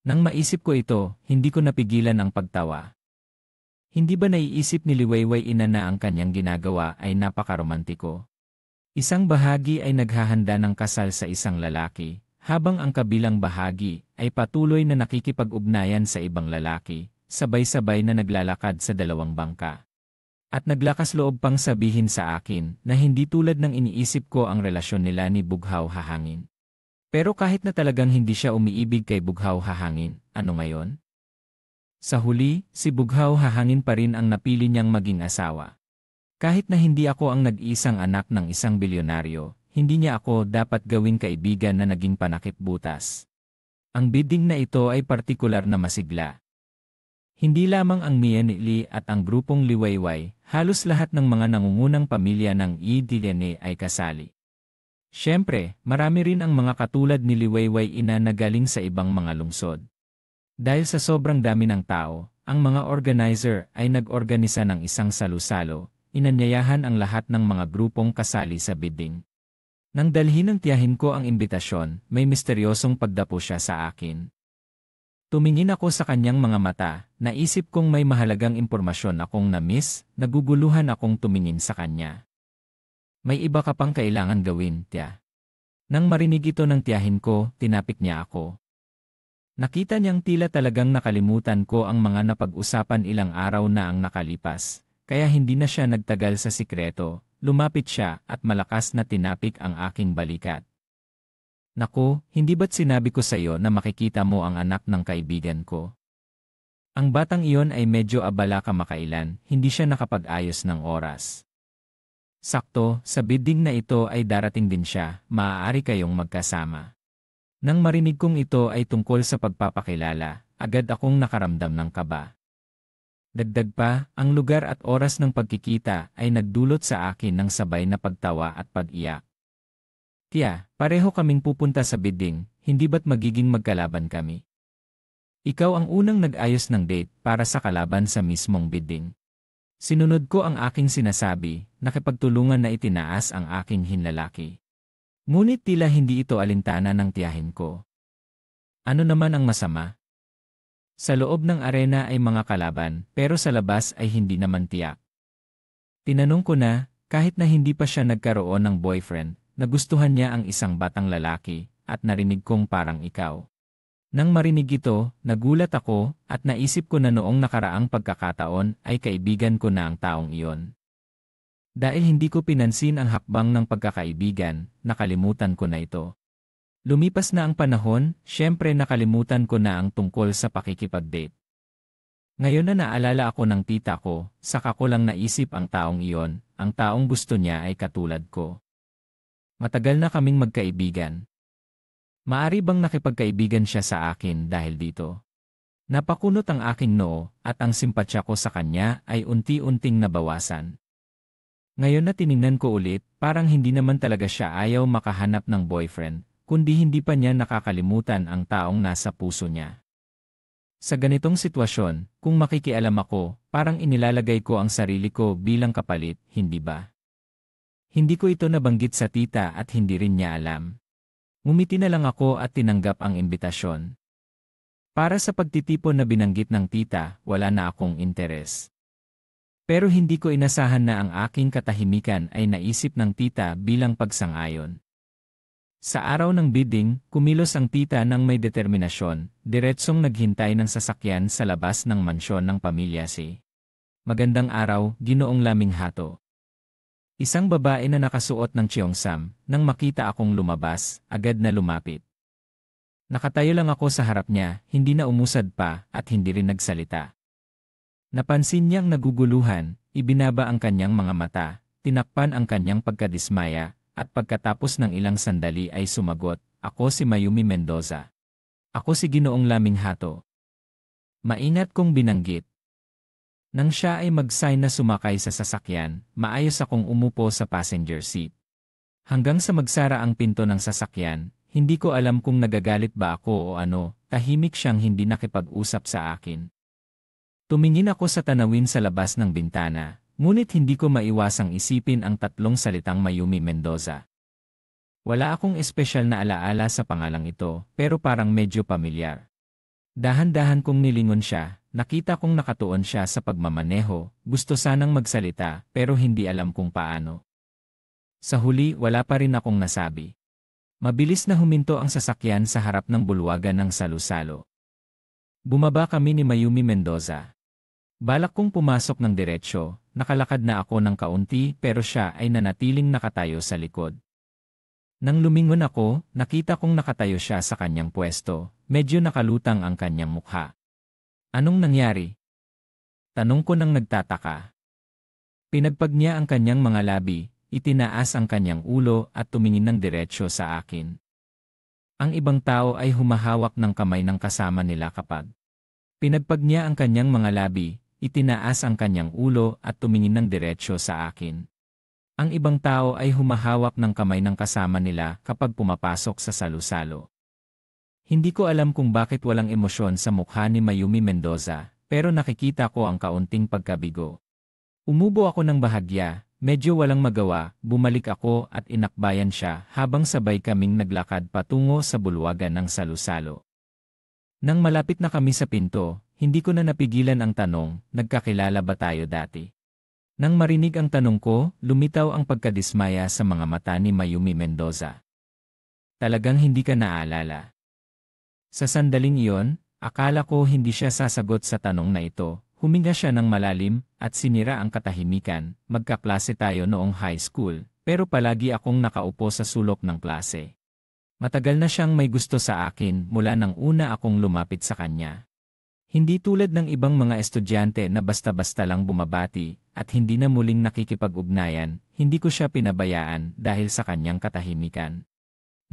Nang maisip ko ito, hindi ko napigilan ang pagtawa. Hindi ba naiisip ni Liwayway Ina na ang kanyang ginagawa ay napakaromantiko? Isang bahagi ay naghahanda ng kasal sa isang lalaki, habang ang kabilang bahagi ay patuloy na nakikipag-ugnayan sa ibang lalaki, sabay-sabay na naglalakad sa dalawang bangka. At naglakas loob pang sabihin sa akin na hindi tulad ng iniisip ko ang relasyon nila ni Bughaw Hahangin. Pero kahit na talagang hindi siya umiibig kay Bughaw Hahangin, ano ngayon? Sa huli, si Bughaw Hahangin pa rin ang napili niyang maging asawa. Kahit na hindi ako ang nag-iisang anak ng isang bilyonaryo, hindi niya ako dapat gawing kaibigan na naging panakip-butas. Ang bidding na ito ay partikular na masigla. Hindi lamang ang Mienili at ang grupong Liwayway, halos lahat ng mga nangungunang pamilya ng EDNA ay kasali. Siyempre, marami rin ang mga katulad ni Liwayway Ina na galing sa ibang mga lungsod. Dahil sa sobrang dami ng tao, ang mga organizer ay nag-organisa ng isang salu-salo, inanyayahan ang lahat ng mga grupong kasali sa bidding. Nang dalhin ng tiyahin ko ang imbitasyon, may misteryosong pagdapo siya sa akin. Tumingin ako sa kanyang mga mata, naisip kong may mahalagang impormasyon akong na-miss, naguguluhan akong tumingin sa kanya. May iba ka pang kailangan gawin, tiya. Nang marinig ito ng tiyahin ko, tinapik niya ako. Nakita niyang tila talagang nakalimutan ko ang mga napag-usapan ilang araw na ang nakalipas, kaya hindi na siya nagtagal sa sikreto, lumapit siya at malakas na tinapik ang aking balikat. Naku, hindi ba't sinabi ko sa iyo na makikita mo ang anak ng kaibigan ko? Ang batang iyon ay medyo abala kamakailan, hindi siya nakapag-ayos ng oras. Sakto, sa bidding na ito ay darating din siya, maaari kayong magkasama. Nang marinig kong ito ay tungkol sa pagpapakilala, agad akong nakaramdam ng kaba. Dagdag pa, ang lugar at oras ng pagkikita ay nagdulot sa akin ng sabay na pagtawa at pag-iyak. Tiya, pareho kaming pupunta sa bidding, hindi ba't magiging magkalaban kami? Ikaw ang unang nag-ayos ng date para sa kalaban sa mismong bidding. Sinunod ko ang aking sinasabi, nakipagtulungan na itinaas ang aking hinlalaki. Ngunit tila hindi ito alintana ng tiyahin ko. Ano naman ang masama? Sa loob ng arena ay mga kalaban, pero sa labas ay hindi naman tiyak. Tinanong ko na, kahit na hindi pa siya nagkaroon ng boyfriend, nagustuhan niya ang isang batang lalaki, at narinig kong parang ikaw. Nang marinig ito, nagulat ako, at naisip ko na noong nakaraang pagkakataon ay kaibigan ko na ang taong iyon. Dahil hindi ko pinansin ang hakbang ng pagkakaibigan, nakalimutan ko na ito. Lumipas na ang panahon, syempre nakalimutan ko na ang tungkol sa pakikipag-date. Ngayon na naalala ako ng tita ko, saka ko lang naisip ang taong iyon, ang taong gusto niya ay katulad ko. Matagal na kaming magkaibigan. Maari bang nakipagkaibigan siya sa akin dahil dito? Napakunot ang aking noo at ang simpatsya ko sa kanya ay unti-unting nabawasan. Ngayon na tiningnan ko ulit, parang hindi naman talaga siya ayaw makahanap ng boyfriend, kundi hindi pa niya nakakalimutan ang taong nasa puso niya. Sa ganitong sitwasyon, kung makikialam ako, parang inilalagay ko ang sarili ko bilang kapalit, hindi ba? Hindi ko ito nabanggit sa tita at hindi rin niya alam. Ngumiti na lang ako at tinanggap ang imbitasyon. Para sa pagtitipon na binanggit ng tita, wala na akong interes. Pero hindi ko inasahan na ang aking katahimikan ay naisip ng tita bilang pagsang-ayon. Sa araw ng bidding, kumilos ang tita ng may determinasyon, diretsong naghintay ng sasakyan sa labas ng mansyon ng pamilya si. Magandang araw, Ginoong Laming Hato. Isang babae na nakasuot ng cheongsam, nang makita akong lumabas, agad na lumapit. Nakatayo lang ako sa harap niya, hindi na umusad pa, at hindi rin nagsalita. Napansin niyang naguguluhan, ibinaba ang kanyang mga mata, tinakpan ang kanyang pagkadismaya, at pagkatapos ng ilang sandali ay sumagot, "Ako si Mayumi Mendoza. Ako si Ginoong Laming Hato." Maingat kong binanggit. Nang siya ay mag-sign na sumakay sa sasakyan, maayos akong umupo sa passenger seat. Hanggang sa magsara ang pinto ng sasakyan, hindi ko alam kung nagagalit ba ako o ano, tahimik siyang hindi nakipag-usap sa akin. Tumingin ako sa tanawin sa labas ng bintana, ngunit hindi ko maiwasang isipin ang tatlong salitang Mayumi Mendoza. Wala akong espesyal na alaala sa pangalang ito, pero parang medyo pamilyar. Dahan-dahan kong nilingon siya, nakita kong nakatuon siya sa pagmamaneho, gusto sanang magsalita pero hindi alam kung paano. Sa huli wala pa rin akong nasabi. Mabilis na huminto ang sasakyan sa harap ng bulwagan ng salu-salo. Bumaba kami ni Mayumi Mendoza. Balak kong pumasok ng diretsyo, nakalakad na ako ng kaunti pero siya ay nanatiling nakatayo sa likod. Nang lumingon ako, nakita kong nakatayo siya sa kanyang pwesto, medyo nakalutang ang kanyang mukha. Anong nangyari? Tanong ko nang nagtataka. Pinagpag niya ang kanyang mga labi, itinaas ang kanyang ulo at tumingin ng diretsyo sa akin. Ang ibang tao ay humahawak ng kamay ng kasama nila kapag pinagpag niya ang kanyang mga labi, itinaas ang kanyang ulo at tumingin ng diretsyo sa akin. Ang ibang tao ay humahawak ng kamay ng kasama nila kapag pumapasok sa salu-salo. Hindi ko alam kung bakit walang emosyon sa mukha ni Mayumi Mendoza, pero nakikita ko ang kaunting pagkabigo. Umubo ako ng bahagya, medyo walang magawa, bumalik ako at inakbayan siya habang sabay kaming naglakad patungo sa bulwagan ng salu-salo. Nang malapit na kami sa pinto, hindi ko na napigilan ang tanong, nagkakilala ba tayo dati? Nang marinig ang tanong ko, lumitaw ang pagkadismaya sa mga mata ni Mayumi Mendoza. Talagang hindi ka naalala. Sa sandaling iyon, akala ko hindi siya sasagot sa tanong na ito. Huminga siya ng malalim at sinira ang katahimikan. Magkaklase tayo noong high school, pero palagi akong nakaupo sa sulok ng klase. Matagal na siyang may gusto sa akin mula nang una akong lumapit sa kanya. Hindi tulad ng ibang mga estudyante na basta-basta lang bumabati at hindi na muling nakikipag-ugnayan, hindi ko siya pinabayaan dahil sa kanyang katahimikan.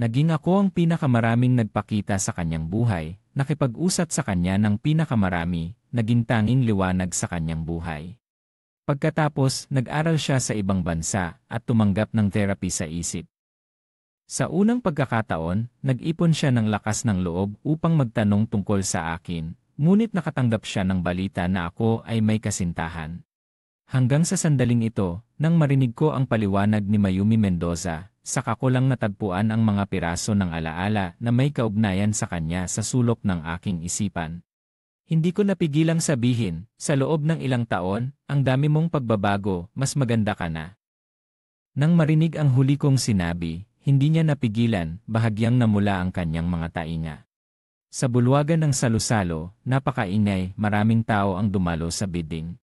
Naging ako ang pinakamaraming nagpakita sa kanyang buhay, nakipag-usap sa kanya ng pinakamarami, naging tanging liwanag sa kanyang buhay. Pagkatapos, nag-aral siya sa ibang bansa at tumanggap ng therapy sa isip. Sa unang pagkakataon, nag-ipon siya ng lakas ng loob upang magtanong tungkol sa akin, ngunit nakatanggap siya ng balita na ako ay may kasintahan. Hanggang sa sandaling ito, nang marinig ko ang paliwanag ni Mayumi Mendoza, saka ko lang natagpuan ang mga piraso ng alaala na may kaugnayan sa kanya sa sulok ng aking isipan. Hindi ko napigilang sabihin, sa loob ng ilang taon, ang dami mong pagbabago, mas maganda ka na. Nang marinig ang huli kong sinabi, hindi niya napigilan, bahagyang namula ang kanyang mga tainga. Sa bulwagan ng salusalo, napakaingay, maraming tao ang dumalo sa bidding.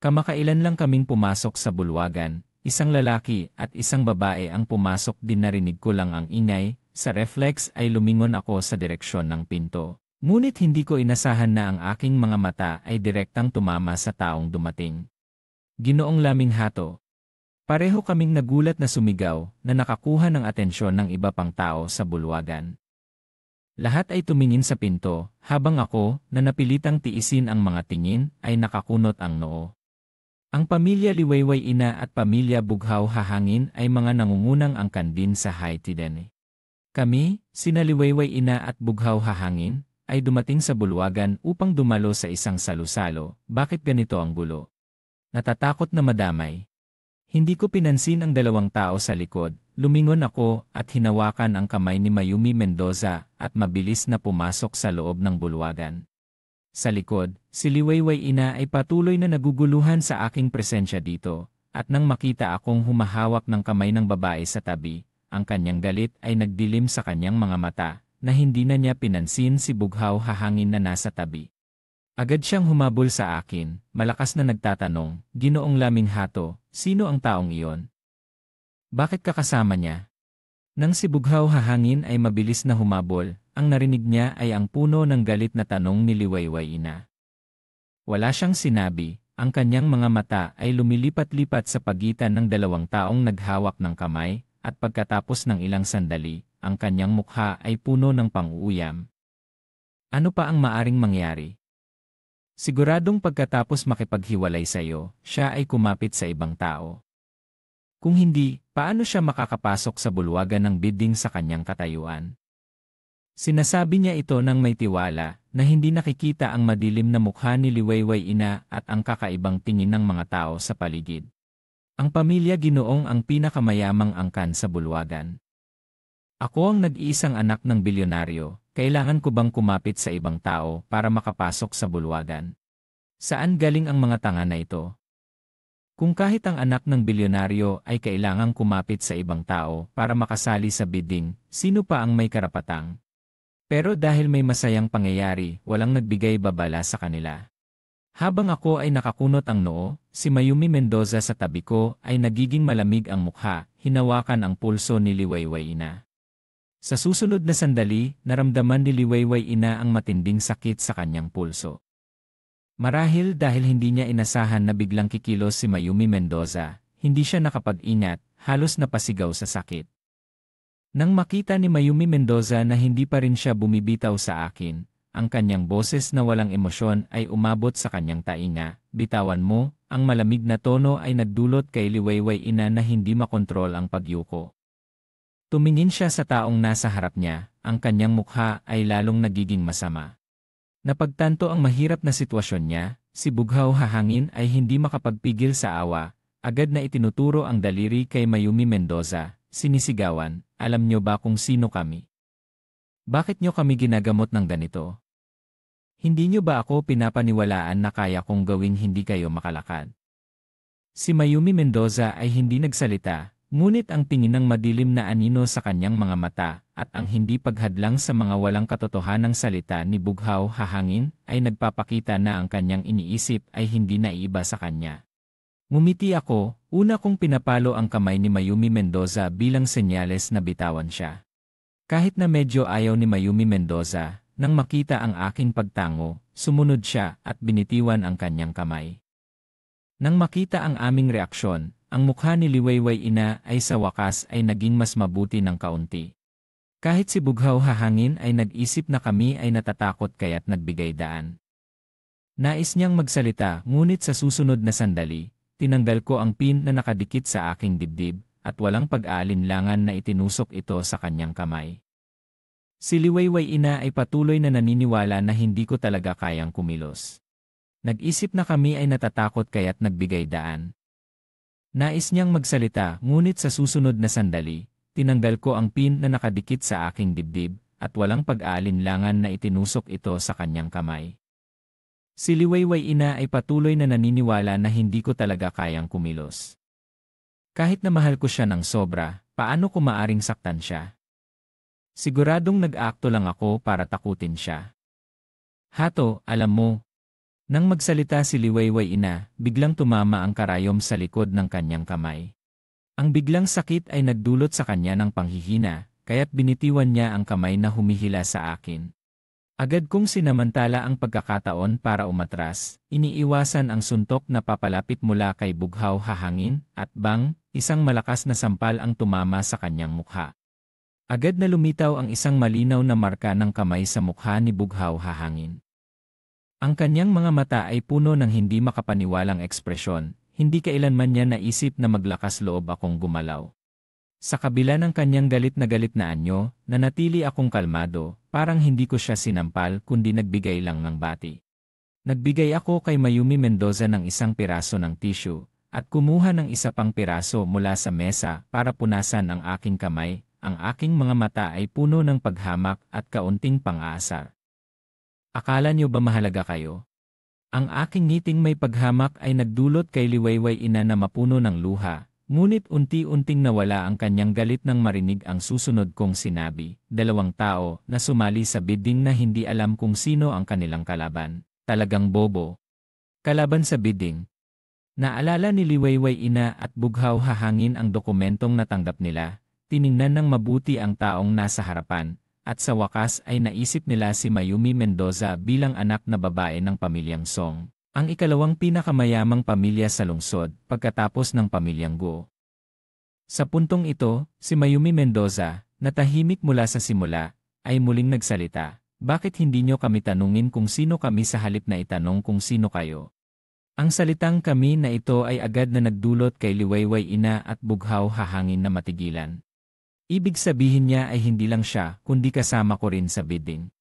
Kamakailan lang kaming pumasok sa bulwagan, isang lalaki at isang babae ang pumasok din narinig ko lang ang ingay, sa reflex ay lumingon ako sa direksyon ng pinto. Ngunit hindi ko inasahan na ang aking mga mata ay direktang tumama sa taong dumating. Ginoong Laminghato. Pareho kaming nagulat na sumigaw na nakakuha ng atensyon ng iba pang tao sa bulwagan. Lahat ay tumingin sa pinto, habang ako, na napilitang tiisin ang mga tingin, ay nakakunot ang noo. Ang pamilya Liwayway Ina at pamilya Bughaw Hahangin ay mga nangungunang angkan din sa Haitiden. Kami, sina Liwayway Ina at Bughaw Hahangin, ay dumating sa bulwagan upang dumalo sa isang salusalo. Bakit ganito ang gulo? Natatakot na madamay. Hindi ko pinansin ang dalawang tao sa likod. Lumingon ako at hinawakan ang kamay ni Mayumi Mendoza at mabilis na pumasok sa loob ng bulwagan. Sa likod, si Liwayway Ina ay patuloy na naguguluhan sa aking presensya dito, at nang makita akong humahawak ng kamay ng babae sa tabi, ang kanyang galit ay nagdilim sa kanyang mga mata, na hindi na niya pinansin si Bughaw Hahangin na nasa tabi. Agad siyang humabol sa akin, malakas na nagtatanong, Ginoong Laminghato, sino ang taong iyon? Bakit kakasama niya? Nang si Bughaw Hahangin ay mabilis na humabol, ang narinig niya ay ang puno ng galit na tanong ni Liwayway Ina. Wala siyang sinabi, ang kanyang mga mata ay lumilipat-lipat sa pagitan ng dalawang taong naghawak ng kamay, at pagkatapos ng ilang sandali, ang kanyang mukha ay puno ng pang-uuyam. Ano pa ang maaring mangyari? Siguradong pagkatapos makipaghiwalay sa iyo, siya ay kumapit sa ibang tao. Kung hindi, paano siya makakapasok sa bulwagan ng bidding sa kanyang katayuan? Sinasabi niya ito ng may tiwala, na hindi nakikita ang madilim na mukha ni Liwayway Ina at ang kakaibang tingin ng mga tao sa paligid. Ang pamilya Ginoong ang pinakamayamang angkan sa bulwagan. Ako ang nag-iisang anak ng bilyonaryo, kailangan ko bang kumapit sa ibang tao para makapasok sa bulwagan? Saan galing ang mga tanga na ito? Kung kahit ang anak ng bilyonaryo ay kailangang kumapit sa ibang tao para makasali sa bidding, sino pa ang may karapatang? Pero dahil may masayang pangyayari, walang nagbigay babala sa kanila. Habang ako ay nakakunot ang noo, si Mayumi Mendoza sa tabi ko ay nagiging malamig ang mukha, hinawakan ang pulso ni Liwayway Ina. Sa susunod na sandali, naramdaman ni Liwayway Ina ang matinding sakit sa kanyang pulso. Marahil dahil hindi niya inasahan na biglang kikilos si Mayumi Mendoza, hindi siya nakapag-ingat, halos napasigaw sa sakit. Nang makita ni Mayumi Mendoza na hindi pa rin siya bumibitaw sa akin, ang kanyang boses na walang emosyon ay umabot sa kanyang tainga, bitawan mo, ang malamig na tono ay nagdulot kay Liwayway Ina na hindi makontrol ang pagyuko. Tumingin siya sa taong nasa harap niya, ang kanyang mukha ay lalong nagiging masama. Napagtanto ang mahirap na sitwasyon niya, si Bughaw Hahangin ay hindi makapagpigil sa awa, agad na itinuturo ang daliri kay Mayumi Mendoza, sinisigawan, alam niyo ba kung sino kami? Bakit niyo kami ginagamot ng ganito? Hindi niyo ba ako pinapaniwalaan na kaya kong gawing hindi kayo makalakad? Si Mayumi Mendoza ay hindi nagsalita, Ngunit ang tingin ng madilim na anino sa kanyang mga mata at ang hindi paghadlang sa mga walang katotohanang salita ni Bughaw Hahangin ay nagpapakita na ang kanyang iniisip ay hindi naiiba sa kanya. Ngumiti ako, una kong pinapalo ang kamay ni Mayumi Mendoza bilang senyales na bitawan siya. Kahit na medyo ayaw ni Mayumi Mendoza, nang makita ang aking pagtango, sumunod siya at binitiwan ang kanyang kamay. Nang makita ang aming reaksyon, ang mukha ni Liwayway Ina ay sa wakas ay naging mas mabuti ng kaunti. Kahit si Bughaw Hahangin ay nag-isip na kami ay natatakot kaya't nagbigay daan. Nais niyang magsalita ngunit sa susunod na sandali, tinanggal ko ang pin na nakadikit sa aking dibdib at walang pag-aalinlangan na itinusok ito sa kanyang kamay. Si Liwayway Ina ay patuloy na naniniwala na hindi ko talaga kayang kumilos. Nag-isip na kami ay natatakot kaya't nagbigay daan. Nais niyang magsalita ngunit sa susunod na sandali, tinanggal ko ang pin na nakadikit sa aking dibdib at walang pag-aalinlangan na itinusok ito sa kanyang kamay. Si Liwayway Ina ay patuloy na naniniwala na hindi ko talaga kayang kumilos. Kahit na mahal ko siya ng sobra, paano ko maaring saktan siya? Siguradong nag-akto lang ako para takutin siya. Hato, alam mo, nang magsalita si Liwayway Ina, biglang tumama ang karayom sa likod ng kanyang kamay. Ang biglang sakit ay nagdulot sa kanya ng panghihina, kaya't binitiwan niya ang kamay na humihila sa akin. Agad kong sinamantala ang pagkakataon para umatras, iniiwasan ang suntok na papalapit mula kay Bughaw Hahangin, at bang, isang malakas na sampal ang tumama sa kanyang mukha. Agad na lumitaw ang isang malinaw na marka ng kamay sa mukha ni Bughaw Hahangin. Ang kanyang mga mata ay puno ng hindi makapaniwalang ekspresyon, hindi kailanman niya naisip na maglakas loob akong gumalaw. Sa kabila ng kanyang galit na anyo, nanatili akong kalmado, parang hindi ko siya sinampal kundi nagbigay lang ng bati. Nagbigay ako kay Mayumi Mendoza ng isang piraso ng tissue, at kumuha ng isa pang piraso mula sa mesa para punasan ang aking kamay, ang aking mga mata ay puno ng paghamak at kaunting pang-aasar. Akala niyo ba mahalaga kayo? Ang aking ngiting may paghamak ay nagdulot kay Liwayway Ina na mapuno ng luha, ngunit unti-unting nawala ang kanyang galit nang marinig ang susunod kong sinabi, dalawang tao na sumali sa bidding na hindi alam kung sino ang kanilang kalaban. Talagang bobo. Kalaban sa bidding. Naalala ni Liwayway Ina at Bughaw Hahangin ang dokumentong natanggap nila, tiningnan ng mabuti ang taong nasa harapan, at sa wakas ay naisip nila si Mayumi Mendoza bilang anak na babae ng pamilyang Song, ang ikalawang pinakamayamang pamilya sa lungsod pagkatapos ng pamilyang Guo. Sa puntong ito, si Mayumi Mendoza, na tahimik mula sa simula, ay muling nagsalita, "Bakit hindi nyo kami tanungin kung sino kami sa halip na itanong kung sino kayo?" Ang salitang kami na ito ay agad na nagdulot kay Liwayway Ina at Bughaw Hahangin na matigilan. Ibig sabihin niya ay hindi lang siya, kundi kasama ko rin sa bidding.